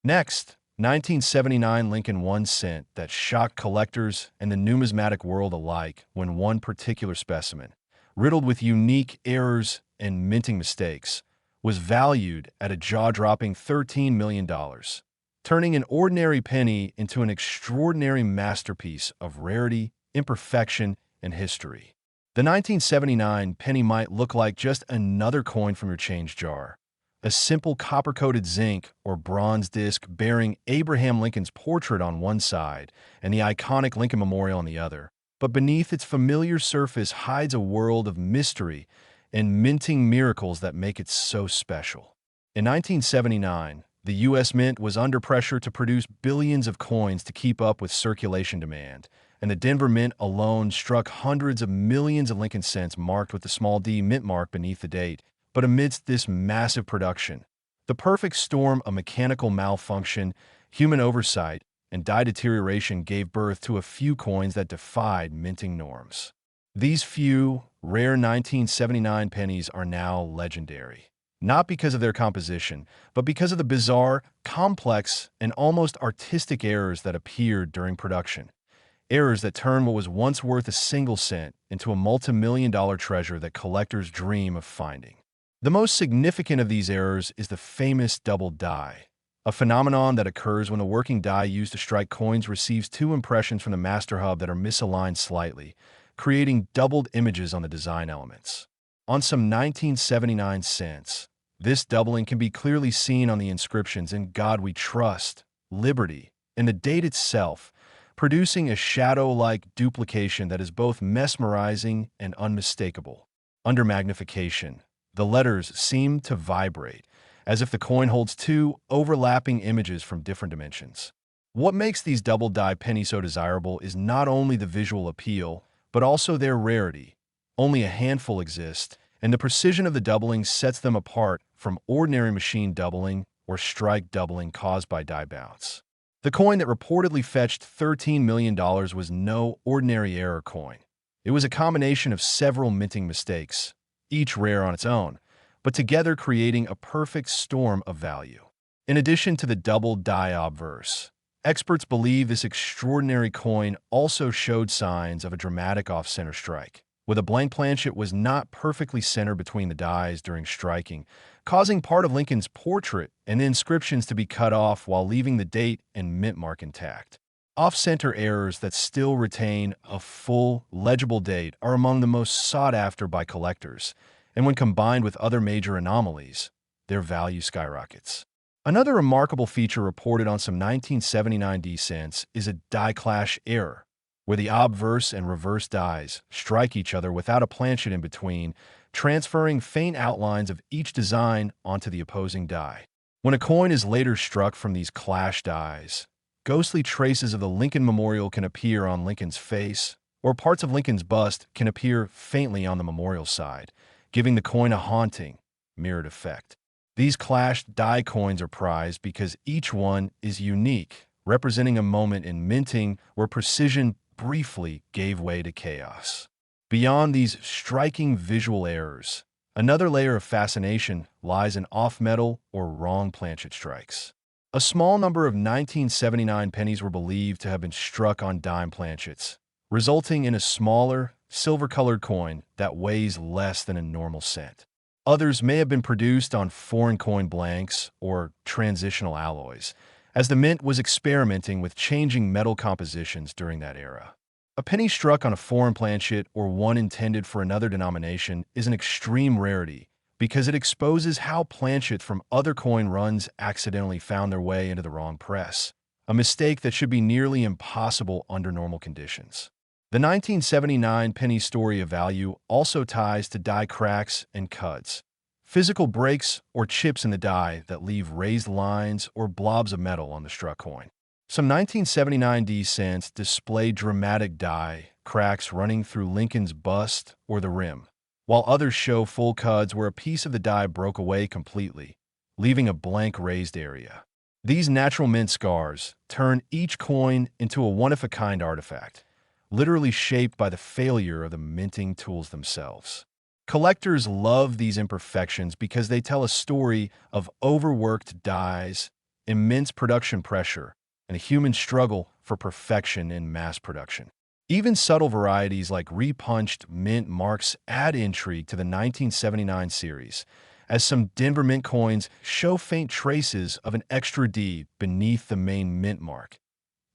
[SPEAKER 1] Next, 1979 Lincoln 1 cent that shocked collectors and the numismatic world alike when one particular specimen, riddled with unique errors and minting mistakes, was valued at a jaw-dropping $13 million, turning an ordinary penny into an extraordinary masterpiece of rarity, imperfection, and history. The 1979 penny might look like just another coin from your change jar, a simple copper-coated zinc or bronze disc bearing Abraham Lincoln's portrait on one side and the iconic Lincoln Memorial on the other. But beneath its familiar surface hides a world of mystery and minting miracles that make it so special. In 1979, the U.S. Mint was under pressure to produce billions of coins to keep up with circulation demand, and the Denver Mint alone struck hundreds of millions of Lincoln cents marked with the small d mint mark beneath the date. But amidst this massive production, the perfect storm of mechanical malfunction, human oversight, and die deterioration gave birth to a few coins that defied minting norms. These few, rare 1979 pennies are now legendary, not because of their composition, but because of the bizarre, complex, and almost artistic errors that appeared during production. Errors that turn what was once worth a single cent into a multi-million-dollar treasure that collectors dream of finding. The most significant of these errors is the famous double die, a phenomenon that occurs when the working die used to strike coins receives two impressions from the master hub that are misaligned slightly, creating doubled images on the design elements. On some 1979 cents, this doubling can be clearly seen on the inscriptions "In God We Trust," "Liberty," and the date itself, producing a shadow-like duplication that is both mesmerizing and unmistakable. Under magnification, the letters seem to vibrate, as if the coin holds two overlapping images from different dimensions. What makes these double-die pennies so desirable is not only the visual appeal, but also their rarity. Only a handful exist, and the precision of the doubling sets them apart from ordinary machine doubling or strike doubling caused by die bounce. The coin that reportedly fetched $13 million was no ordinary error coin. It was a combination of several minting mistakes, each rare on its own, but together creating a perfect storm of value. In addition to the double die obverse, experts believe this extraordinary coin also showed signs of a dramatic off-center strike, where the blank planchet was not perfectly centered between the dies during striking, causing part of Lincoln's portrait and the inscriptions to be cut off while leaving the date and mint mark intact. Off-center errors that still retain a full, legible date are among the most sought after by collectors, and when combined with other major anomalies, their value skyrockets. Another remarkable feature reported on some 1979 cents is a die clash error, where the obverse and reverse dies strike each other without a planchet in between, transferring faint outlines of each design onto the opposing die. When a coin is later struck from these clash dies, ghostly traces of the Lincoln Memorial can appear on Lincoln's face, or parts of Lincoln's bust can appear faintly on the memorial side, giving the coin a haunting, mirrored effect. These clashed die coins are prized because each one is unique, representing a moment in minting where precision briefly gave way to chaos. Beyond these striking visual errors, another layer of fascination lies in off-metal or wrong-planchet strikes. A small number of 1979 pennies were believed to have been struck on dime planchets, resulting in a smaller, silver-colored coin that weighs less than a normal cent. Others may have been produced on foreign coin blanks or transitional alloys, as the mint was experimenting with changing metal compositions during that era. A penny struck on a foreign planchet or one intended for another denomination is an extreme rarity because it exposes how planchets from other coin runs accidentally found their way into the wrong press, a mistake that should be nearly impossible under normal conditions. The 1979 penny story of value also ties to die cracks and cuts, physical breaks or chips in the die that leave raised lines or blobs of metal on the struck coin. Some 1979 D cents display dramatic die cracks running through Lincoln's bust or the rim, while others show full cuts where a piece of the die broke away completely, leaving a blank raised area. These natural mint scars turn each coin into a one-of-a-kind artifact, literally shaped by the failure of the minting tools themselves. Collectors love these imperfections because they tell a story of overworked dies, immense production pressure, and a human struggle for perfection in mass production. Even subtle varieties like repunched mint marks add intrigue to the 1979 series, as some Denver Mint coins show faint traces of an extra D beneath the main mint mark,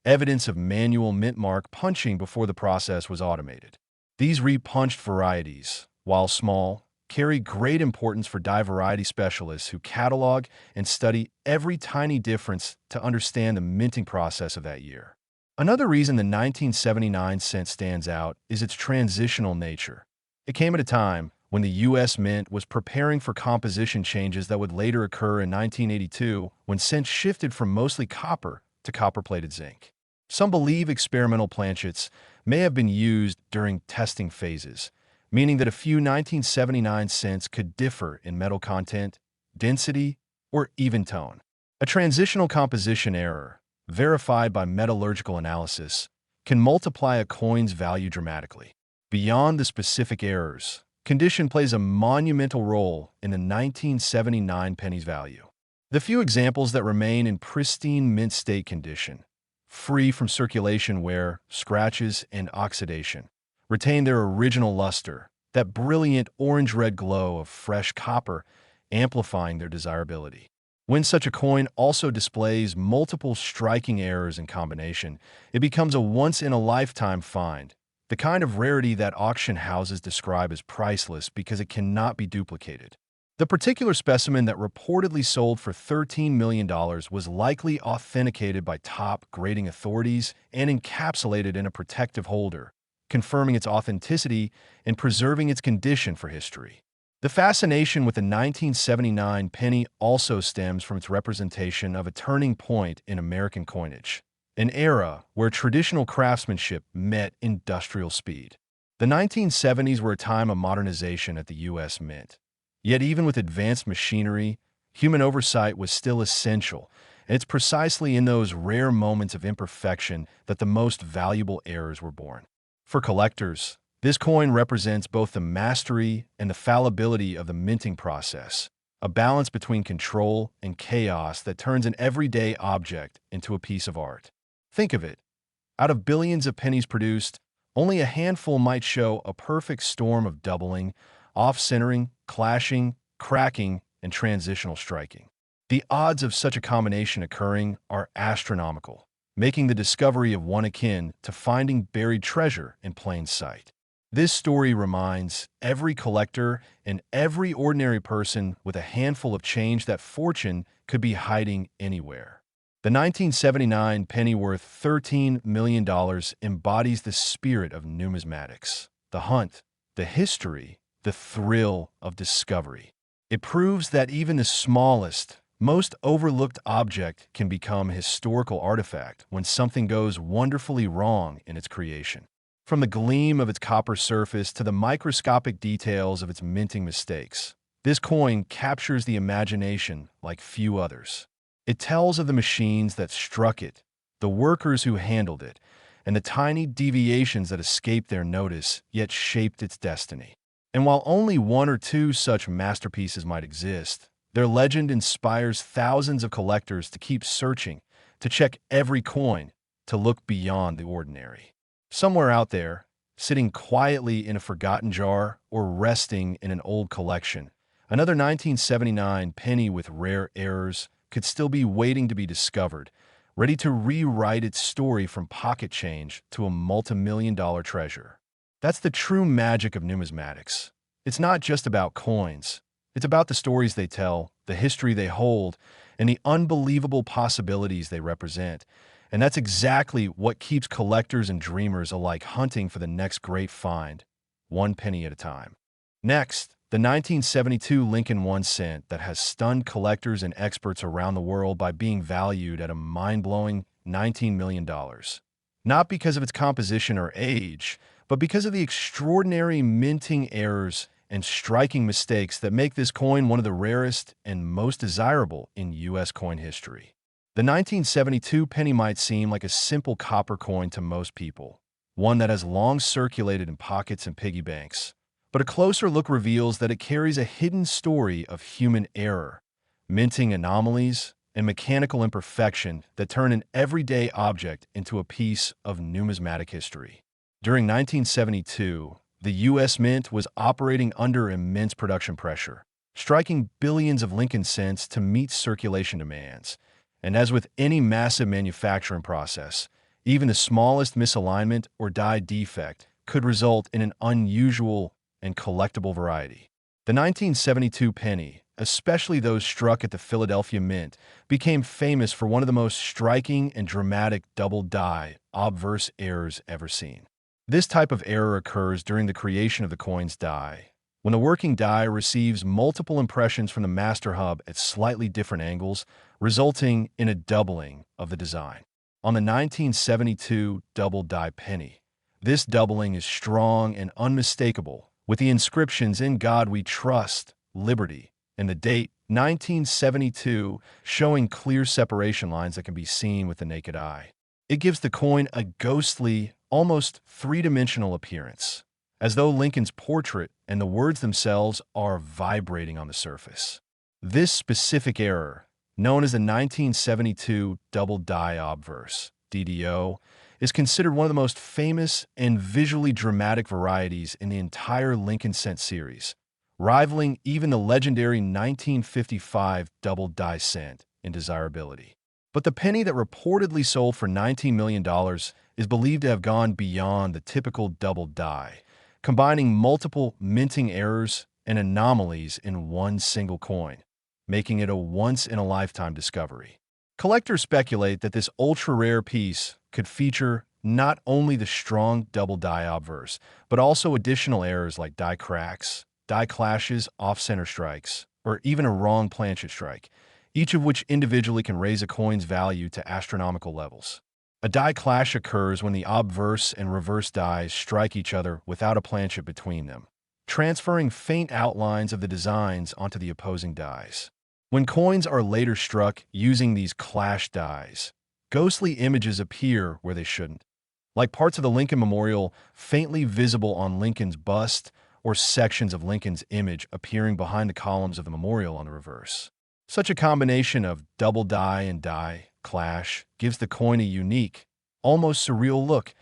[SPEAKER 1] evidence of manual mint mark punching before the process was automated. These repunched varieties, while small, carry great importance for die variety specialists who catalog and study every tiny difference to understand the minting process of that year. Another reason the 1979 cent stands out is its transitional nature. It came at a time when the U.S. Mint was preparing for composition changes that would later occur in 1982 when cents shifted from mostly copper to copper-plated zinc. Some believe experimental planchets may have been used during testing phases, meaning that a few 1979 cents could differ in metal content, density, or even tone. A transitional composition error, verified by metallurgical analysis, can multiply a coin's value dramatically. Beyond the specific errors, condition plays a monumental role in the 1979 penny's value. The few examples that remain in pristine mint state condition, free from circulation wear, scratches, and oxidation, retain their original luster, that brilliant orange-red glow of fresh copper, amplifying their desirability. When such a coin also displays multiple striking errors in combination, it becomes a once-in-a-lifetime find, the kind of rarity that auction houses describe as priceless because it cannot be duplicated. The particular specimen that reportedly sold for $13 million was likely authenticated by top grading authorities and encapsulated in a protective holder, confirming its authenticity and preserving its condition for history. The fascination with the 1979 penny also stems from its representation of a turning point in American coinage, an era where traditional craftsmanship met industrial speed. The 1970s were a time of modernization at the U.S. Mint. Yet even with advanced machinery, human oversight was still essential, and it's precisely in those rare moments of imperfection that the most valuable errors were born. For collectors, this coin represents both the mastery and the fallibility of the minting process, a balance between control and chaos that turns an everyday object into a piece of art. Think of it. Out of billions of pennies produced, only a handful might show a perfect storm of doubling, off-centering, clashing, cracking, and transitional striking. The odds of such a combination occurring are astronomical, making the discovery of one akin to finding buried treasure in plain sight. This story reminds every collector and every ordinary person with a handful of change that fortune could be hiding anywhere. The 1979 penny worth $13 million embodies the spirit of numismatics, the hunt, the history, the thrill of discovery. It proves that even the smallest, most overlooked object can become a historical artifact when something goes wonderfully wrong in its creation. From the gleam of its copper surface to the microscopic details of its minting mistakes, this coin captures the imagination like few others. It tells of the machines that struck it, the workers who handled it, and the tiny deviations that escaped their notice yet shaped its destiny. And while only one or two such masterpieces might exist, their legend inspires thousands of collectors to keep searching, to check every coin, to look beyond the ordinary. Somewhere out there, sitting quietly in a forgotten jar or resting in an old collection, another 1979 penny with rare errors could still be waiting to be discovered, ready to rewrite its story from pocket change to a multi-million-dollar treasure. That's the true magic of numismatics. It's not just about coins. It's about the stories they tell, the history they hold, and the unbelievable possibilities they represent. And that's exactly what keeps collectors and dreamers alike hunting for the next great find, one penny at a time. Next, the 1972 Lincoln 1 cent that has stunned collectors and experts around the world by being valued at a mind-blowing $19 million. Not because of its composition or age, but because of the extraordinary minting errors and striking mistakes that make this coin one of the rarest and most desirable in U.S. coin history. The 1972 penny might seem like a simple copper coin to most people, one that has long circulated in pockets and piggy banks. But a closer look reveals that it carries a hidden story of human error, minting anomalies, and mechanical imperfection that turn an everyday object into a piece of numismatic history. During 1972, the U.S. Mint was operating under immense production pressure, striking billions of Lincoln cents to meet circulation demands. And as with any massive manufacturing process, even the smallest misalignment or die defect could result in an unusual and collectible variety. The 1972 penny, especially those struck at the Philadelphia Mint, became famous for one of the most striking and dramatic double die obverse errors ever seen. This type of error occurs during the creation of the coin's die, when the working die receives multiple impressions from the master hub at slightly different angles, resulting in a doubling of the design. On the 1972 double die penny, this doubling is strong and unmistakable, with the inscriptions "In God We Trust," "Liberty," and the date 1972 showing clear separation lines that can be seen with the naked eye. It gives the coin a ghostly, almost three-dimensional appearance, as though Lincoln's portrait and the words themselves are vibrating on the surface. This specific error, known as the 1972 double die obverse, DDO, is considered one of the most famous and visually dramatic varieties in the entire Lincoln cent series, rivaling even the legendary 1955 double die cent in desirability. But the penny that reportedly sold for $19 million is believed to have gone beyond the typical double die, combining multiple minting errors and anomalies in one single coin, making it a once-in-a-lifetime discovery. Collectors speculate that this ultra-rare piece could feature not only the strong double die obverse, but also additional errors like die cracks, die clashes, off-center strikes, or even a wrong-planchet strike, each of which individually can raise a coin's value to astronomical levels. A die clash occurs when the obverse and reverse dies strike each other without a planchet between them, transferring faint outlines of the designs onto the opposing dies. When coins are later struck using these clash dies, ghostly images appear where they shouldn't, like parts of the Lincoln Memorial faintly visible on Lincoln's bust or sections of Lincoln's image appearing behind the columns of the memorial on the reverse. Such a combination of double die and die clash gives the coin a unique, almost surreal look,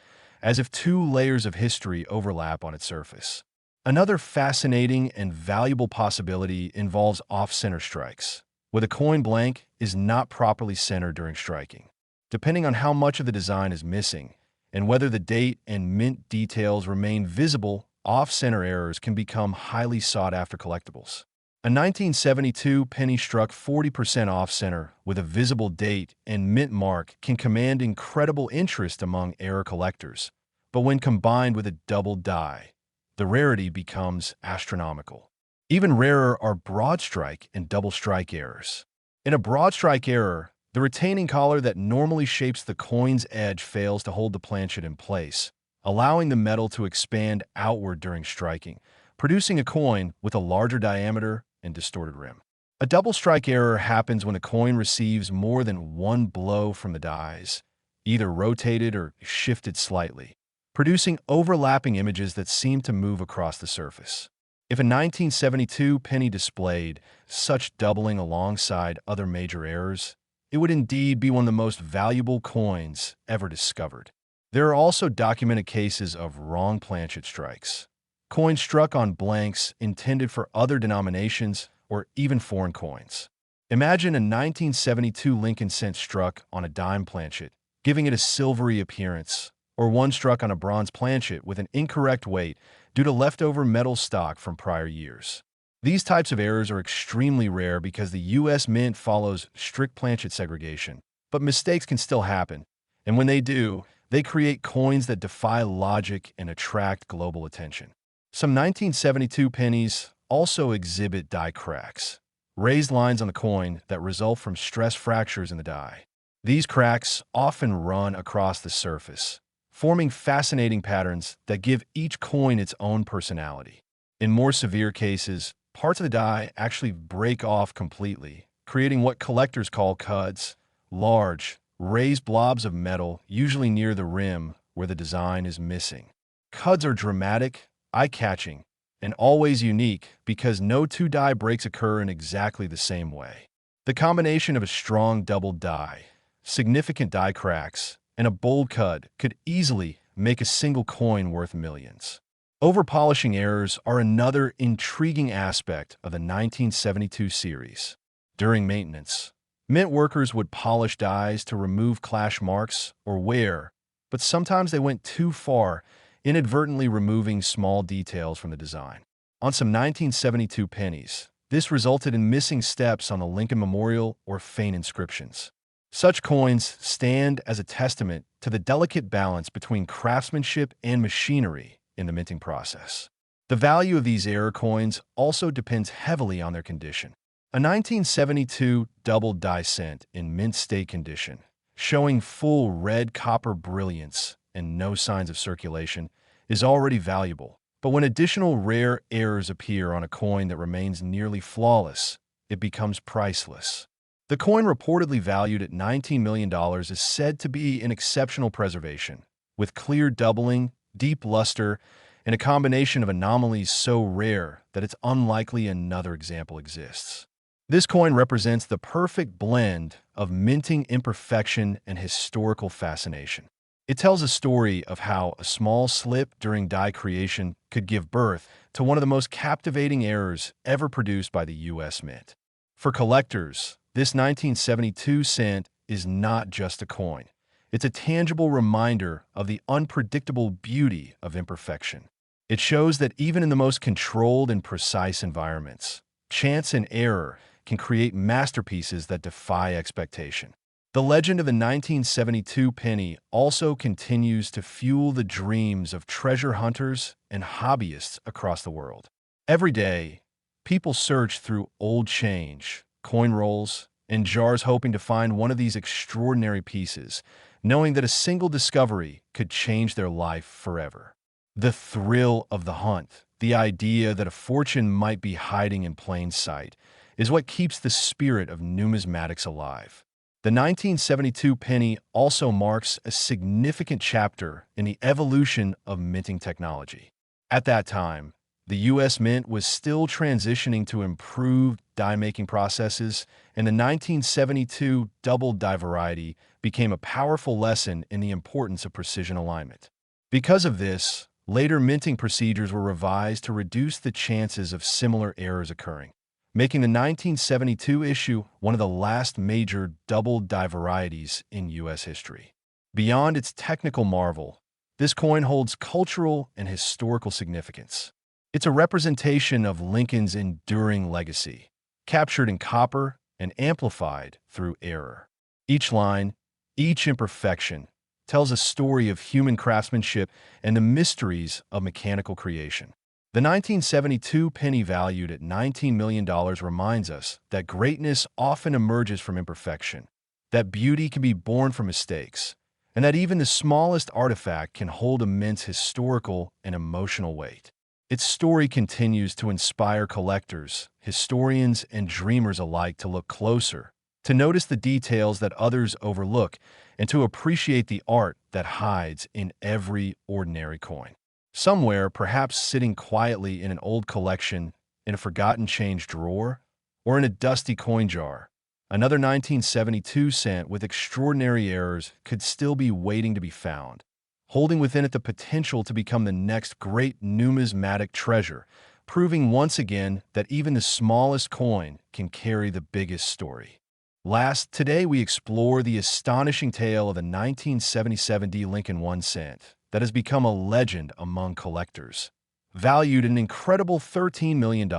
[SPEAKER 1] as if two layers of history overlap on its surface. Another fascinating and valuable possibility involves off-center strikes, where the coin blank is not properly centered during striking. Depending on how much of the design is missing, and whether the date and mint details remain visible, off-center errors can become highly sought-after collectibles. A 1972 penny struck 40% off-center with a visible date and mint mark can command incredible interest among error collectors. But when combined with a double die, the rarity becomes astronomical. Even rarer are broad strike and double strike errors. In a broad strike error, the retaining collar that normally shapes the coin's edge fails to hold the planchet in place, allowing the metal to expand outward during striking, producing a coin with a larger diameter and distorted rim. A double strike error happens when a coin receives more than one blow from the dies, either rotated or shifted slightly, producing overlapping images that seem to move across the surface. If a 1972 penny displayed such doubling alongside other major errors, it would indeed be one of the most valuable coins ever discovered. There are also documented cases of wrong-planchet strikes, coins struck on blanks intended for other denominations or even foreign coins. Imagine a 1972 Lincoln cent struck on a dime planchet, giving it a silvery appearance, or one struck on a bronze planchet with an incorrect weight due to leftover metal stock from prior years. These types of errors are extremely rare because the U.S. Mint follows strict planchet segregation, but mistakes can still happen, and when they do, they create coins that defy logic and attract global attention. Some 1972 pennies also exhibit die cracks, raised lines on the coin that result from stress fractures in the die. These cracks often run across the surface, forming fascinating patterns that give each coin its own personality. In more severe cases, parts of the die actually break off completely, creating what collectors call cuds, large, raised blobs of metal, usually near the rim where the design is missing. Cuds are dramatic, eye-catching, and always unique because no two die breaks occur in exactly the same way. The combination of a strong double die, significant die cracks, and a bold cud could easily make a single coin worth millions. Over-polishing errors are another intriguing aspect of the 1972 series. During maintenance, mint workers would polish dies to remove clash marks or wear, but sometimes they went too far, inadvertently removing small details from the design. On some 1972 pennies, this resulted in missing steps on the Lincoln Memorial or Fane inscriptions. Such coins stand as a testament to the delicate balance between craftsmanship and machinery in the minting process. The value of these error coins also depends heavily on their condition. A 1972 double die cent in mint state condition, showing full red copper brilliance and no signs of circulation, is already valuable. But when additional rare errors appear on a coin that remains nearly flawless, it becomes priceless. The coin, reportedly valued at $19 million, is said to be in exceptional preservation, with clear doubling, deep luster, and a combination of anomalies so rare that it's unlikely another example exists. This coin represents the perfect blend of minting imperfection and historical fascination. It tells a story of how a small slip during die creation could give birth to one of the most captivating errors ever produced by the U.S. Mint. For collectors, this 1972 cent is not just a coin. It's a tangible reminder of the unpredictable beauty of imperfection. It shows that even in the most controlled and precise environments, chance and error can create masterpieces that defy expectation. The legend of the 1972 penny also continues to fuel the dreams of treasure hunters and hobbyists across the world. Every day, people search through old change, coin rolls, and jars hoping to find one of these extraordinary pieces, knowing that a single discovery could change their life forever. The thrill of the hunt, the idea that a fortune might be hiding in plain sight, is what keeps the spirit of numismatics alive. The 1972 penny also marks a significant chapter in the evolution of minting technology. At that time, the U.S. Mint was still transitioning to improved die-making processes, and the 1972 double die variety became a powerful lesson in the importance of precision alignment. Because of this, later minting procedures were revised to reduce the chances of similar errors occurring, making the 1972 issue one of the last major double die varieties in U.S. history. Beyond its technical marvel, this coin holds cultural and historical significance. It's a representation of Lincoln's enduring legacy, captured in copper and amplified through error. Each line, each imperfection, tells a story of human craftsmanship and the mysteries of mechanical creation. The 1972 penny valued at $19 million reminds us that greatness often emerges from imperfection, that beauty can be born from mistakes, and that even the smallest artifact can hold immense historical and emotional weight. Its story continues to inspire collectors, historians, and dreamers alike to look closer, to notice the details that others overlook, and to appreciate the art that hides in every ordinary coin. Somewhere, perhaps sitting quietly in an old collection, in a forgotten change drawer, or in a dusty coin jar, another 1972 cent with extraordinary errors could still be waiting to be found, holding within it the potential to become the next great numismatic treasure, proving once again that even the smallest coin can carry the biggest story. Last, today we explore the astonishing tale of the 1977 D Lincoln 1 cent that has become a legend among collectors. Valued at an incredible $13 million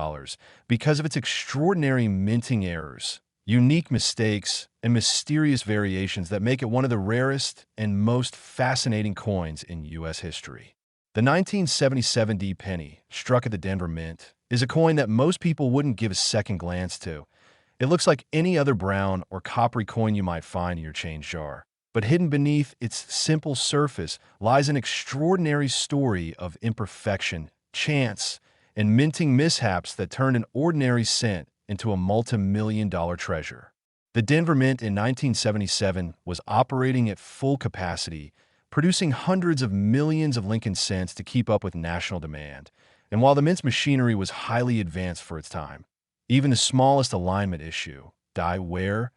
[SPEAKER 1] because of its extraordinary minting errors, unique mistakes, and mysterious variations that make it one of the rarest and most fascinating coins in U.S. history. The 1977 D penny, struck at the Denver Mint, is a coin that most people wouldn't give a second glance to. It looks like any other brown or coppery coin you might find in your change jar. But hidden beneath its simple surface lies an extraordinary story of imperfection, chance, and minting mishaps that turned an ordinary cent into a multi-million-dollar treasure. The Denver Mint in 1977 was operating at full capacity, producing hundreds of millions of Lincoln cents to keep up with national demand. And while the Mint's machinery was highly advanced for its time, even the smallest alignment issue, die wear,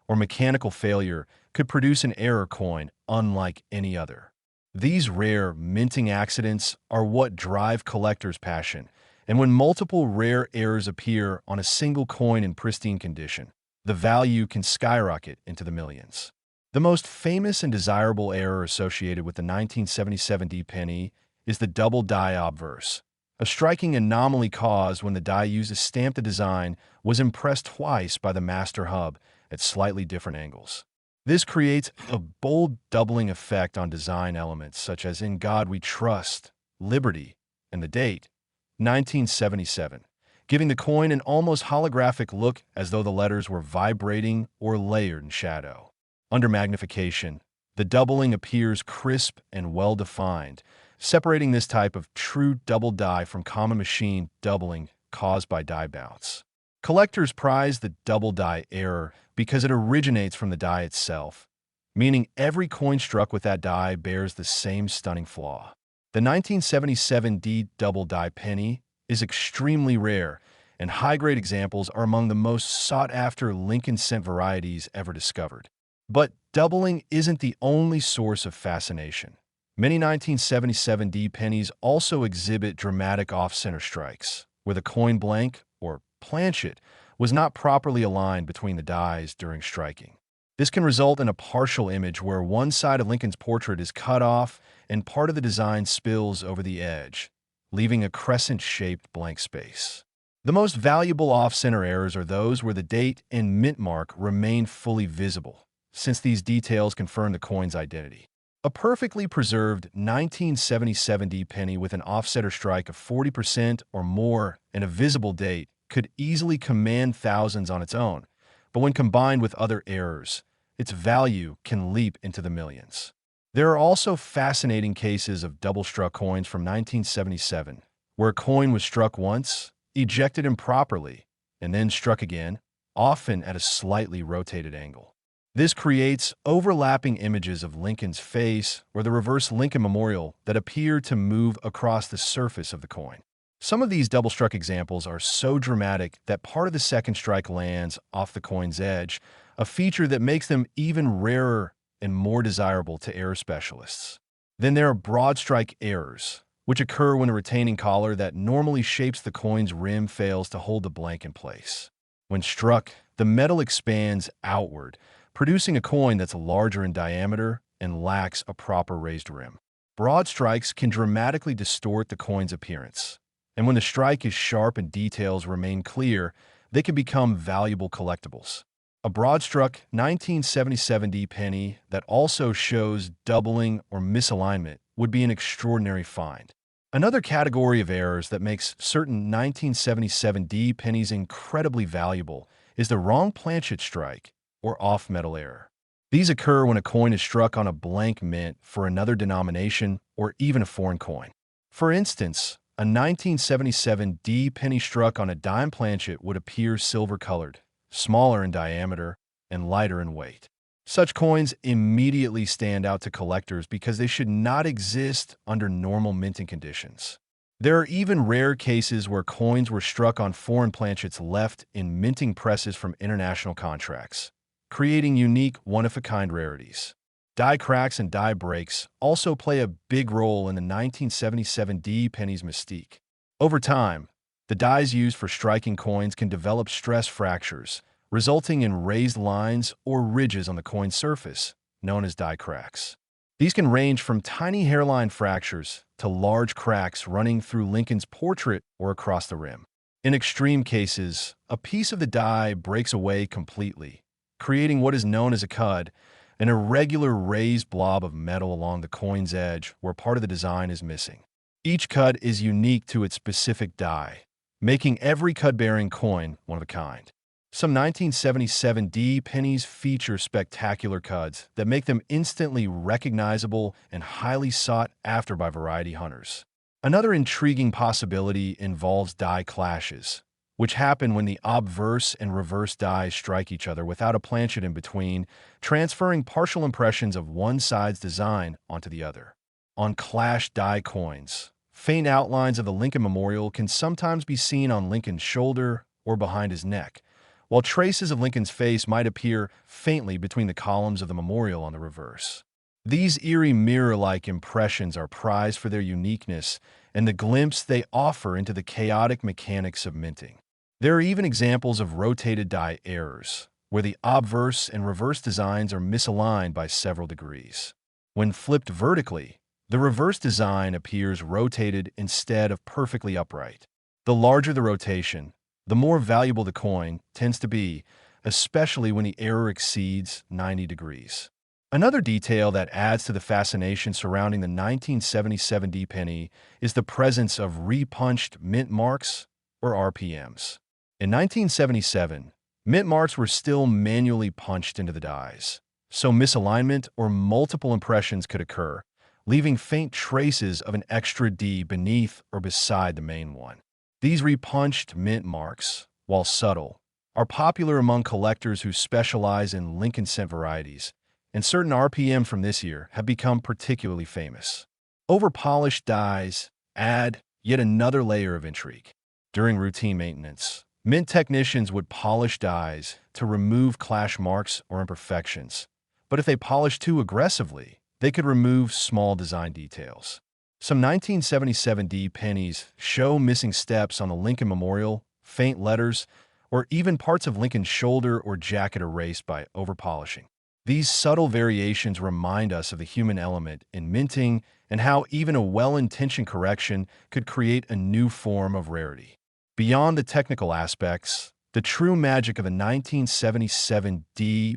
[SPEAKER 1] or mechanical failure could produce an error coin unlike any other. These rare minting accidents are what drive collectors' passion, and when multiple rare errors appear on a single coin in pristine condition, the value can skyrocket into the millions. The most famous and desirable error associated with the 1977 D penny is the double die obverse. A striking anomaly caused when the die used to stamp the design was impressed twice by the master hub at slightly different angles. This creates a bold doubling effect on design elements such as "In God We Trust," "Liberty," and the date, 1977, giving the coin an almost holographic look as though the letters were vibrating or layered in shadow. Under magnification, the doubling appears crisp and well-defined, separating this type of true double die from common machine doubling caused by die bounce. Collectors prize the double die error because it originates from the die itself, meaning every coin struck with that die bears the same stunning flaw. The 1977 D double die penny is extremely rare, and high-grade examples are among the most sought-after Lincoln cent varieties ever discovered. But doubling isn't the only source of fascination. Many 1977 D pennies also exhibit dramatic off-center strikes, where the coin blank, or planchet, was not properly aligned between the dies during striking. This can result in a partial image where one side of Lincoln's portrait is cut off and part of the design spills over the edge, leaving a crescent-shaped blank space. The most valuable off-center errors are those where the date and mint mark remain fully visible, since these details confirm the coin's identity. A perfectly preserved 1977 D penny with an offsetter strike of 40% or more and a visible date could easily command thousands on its own, but when combined with other errors, its value can leap into the millions. There are also fascinating cases of double-struck coins from 1977, where a coin was struck once, ejected improperly, and then struck again, often at a slightly rotated angle. This creates overlapping images of Lincoln's face or the reverse Lincoln Memorial that appear to move across the surface of the coin. Some of these double-struck examples are so dramatic that part of the second strike lands off the coin's edge, a feature that makes them even rarer and more desirable to error specialists. Then there are broad strike errors, which occur when a retaining collar that normally shapes the coin's rim fails to hold the blank in place. When struck, the metal expands outward, producing a coin that's larger in diameter and lacks a proper raised rim. Broad strikes can dramatically distort the coin's appearance, And when the strike is sharp and details remain clear, they can become valuable collectibles. A broad-struck 1977 penny that also shows doubling or misalignment would be an extraordinary find. Another category of errors that makes certain 1977 pennies incredibly valuable is the wrong-planchet strike, or off-metal error. These occur when a coin is struck on a blank mint for another denomination or even a foreign coin. For instance, a 1977 penny struck on a dime planchet would appear silver-colored, smaller in diameter, and lighter in weight. Such coins immediately stand out to collectors because they should not exist under normal minting conditions. There are even rare cases where coins were struck on foreign planchets left in minting presses from international contracts, creating unique, one-of-a-kind rarities. Die cracks and die breaks also play a big role in the 1977 penny's mystique. Over time, the dies used for striking coins can develop stress fractures, resulting in raised lines or ridges on the coin's surface, known as die cracks. These can range from tiny hairline fractures to large cracks running through Lincoln's portrait or across the rim. In extreme cases, a piece of the die breaks away completely, creating what is known as a cud, an irregular raised blob of metal along the coin's edge where part of the design is missing. Each cud is unique to its specific die, making every cud-bearing coin one of a kind. Some 1977 pennies feature spectacular cuds that make them instantly recognizable and highly sought after by variety hunters. Another intriguing possibility involves die clashes, which happen when the obverse and reverse dies strike each other without a planchet in between, transferring partial impressions of one side's design onto the other. On clash die coins, faint outlines of the Lincoln Memorial can sometimes be seen on Lincoln's shoulder or behind his neck, while traces of Lincoln's face might appear faintly between the columns of the memorial on the reverse. These eerie mirror-like impressions are prized for their uniqueness and the glimpse they offer into the chaotic mechanics of minting. There are even examples of rotated die errors, where the obverse and reverse designs are misaligned by several degrees. When flipped vertically, the reverse design appears rotated instead of perfectly upright. The larger the rotation, the more valuable the coin tends to be, especially when the error exceeds 90 degrees. Another detail that adds to the fascination surrounding the 1977 penny is the presence of repunched mint marks, or RPMs. In 1977, mint marks were still manually punched into the dies, so misalignment or multiple impressions could occur, leaving faint traces of an extra D beneath or beside the main one. These repunched mint marks, while subtle, are popular among collectors who specialize in Lincoln cent varieties, and certain RPM from this year have become particularly famous. Over-polished dies add yet another layer of intrigue. During routine maintenance, mint technicians would polish dies to remove clash marks or imperfections, but if they polished too aggressively, they could remove small design details. Some 1977 pennies show missing steps on the Lincoln Memorial, faint letters, or even parts of Lincoln's shoulder or jacket erased by overpolishing. These subtle variations remind us of the human element in minting and how even a well-intentioned correction could create a new form of rarity. Beyond the technical aspects, the true magic of a 1977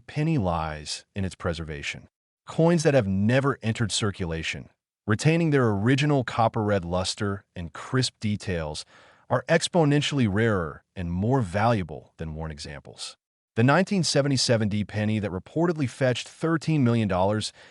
[SPEAKER 1] penny lies in its preservation. Coins that have never entered circulation, retaining their original copper-red luster and crisp details, are exponentially rarer and more valuable than worn examples. The 1977 penny that reportedly fetched $13 million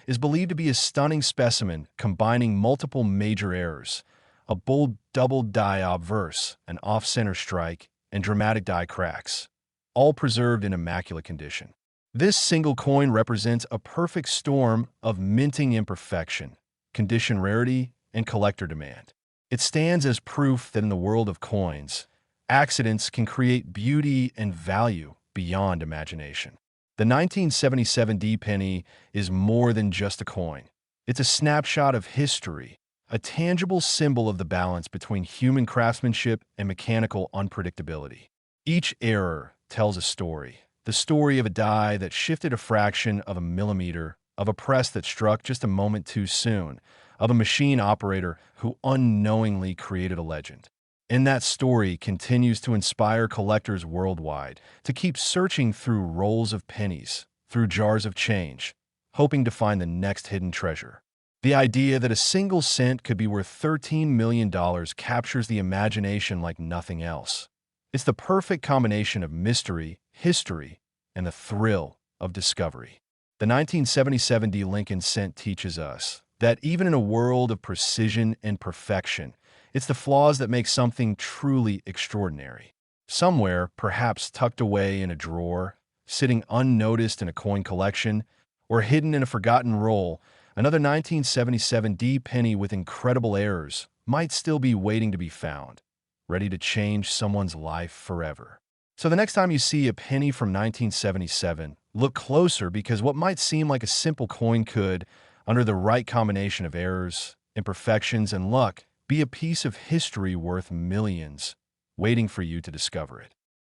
[SPEAKER 1] is believed to be a stunning specimen combining multiple major errors, a bold double die obverse, an off-center strike, and dramatic die cracks, all preserved in immaculate condition. This single coin represents a perfect storm of minting imperfection, condition rarity, and collector demand. It stands as proof that in the world of coins, accidents can create beauty and value beyond imagination. The 1977 penny is more than just a coin. It's a snapshot of history, a tangible symbol of the balance between human craftsmanship and mechanical unpredictability. Each error tells a story, the story of a die that shifted a fraction of a millimeter, of a press that struck just a moment too soon, of a machine operator who unknowingly created a legend. And that story continues to inspire collectors worldwide to keep searching through rolls of pennies, through jars of change, hoping to find the next hidden treasure. The idea that a single cent could be worth $13 million captures the imagination like nothing else. It's the perfect combination of mystery, history, and the thrill of discovery. The 1977 D. Lincoln cent teaches us that even in a world of precision and perfection, it's the flaws that make something truly extraordinary. Somewhere, perhaps tucked away in a drawer, sitting unnoticed in a coin collection, or hidden in a forgotten roll, another 1977 D penny with incredible errors might still be waiting to be found, ready to change someone's life forever. So the next time you see a penny from 1977, look closer because what might seem like a simple coin could, under the right combination of errors, imperfections, and luck, be a piece of history worth millions, waiting for you to discover it.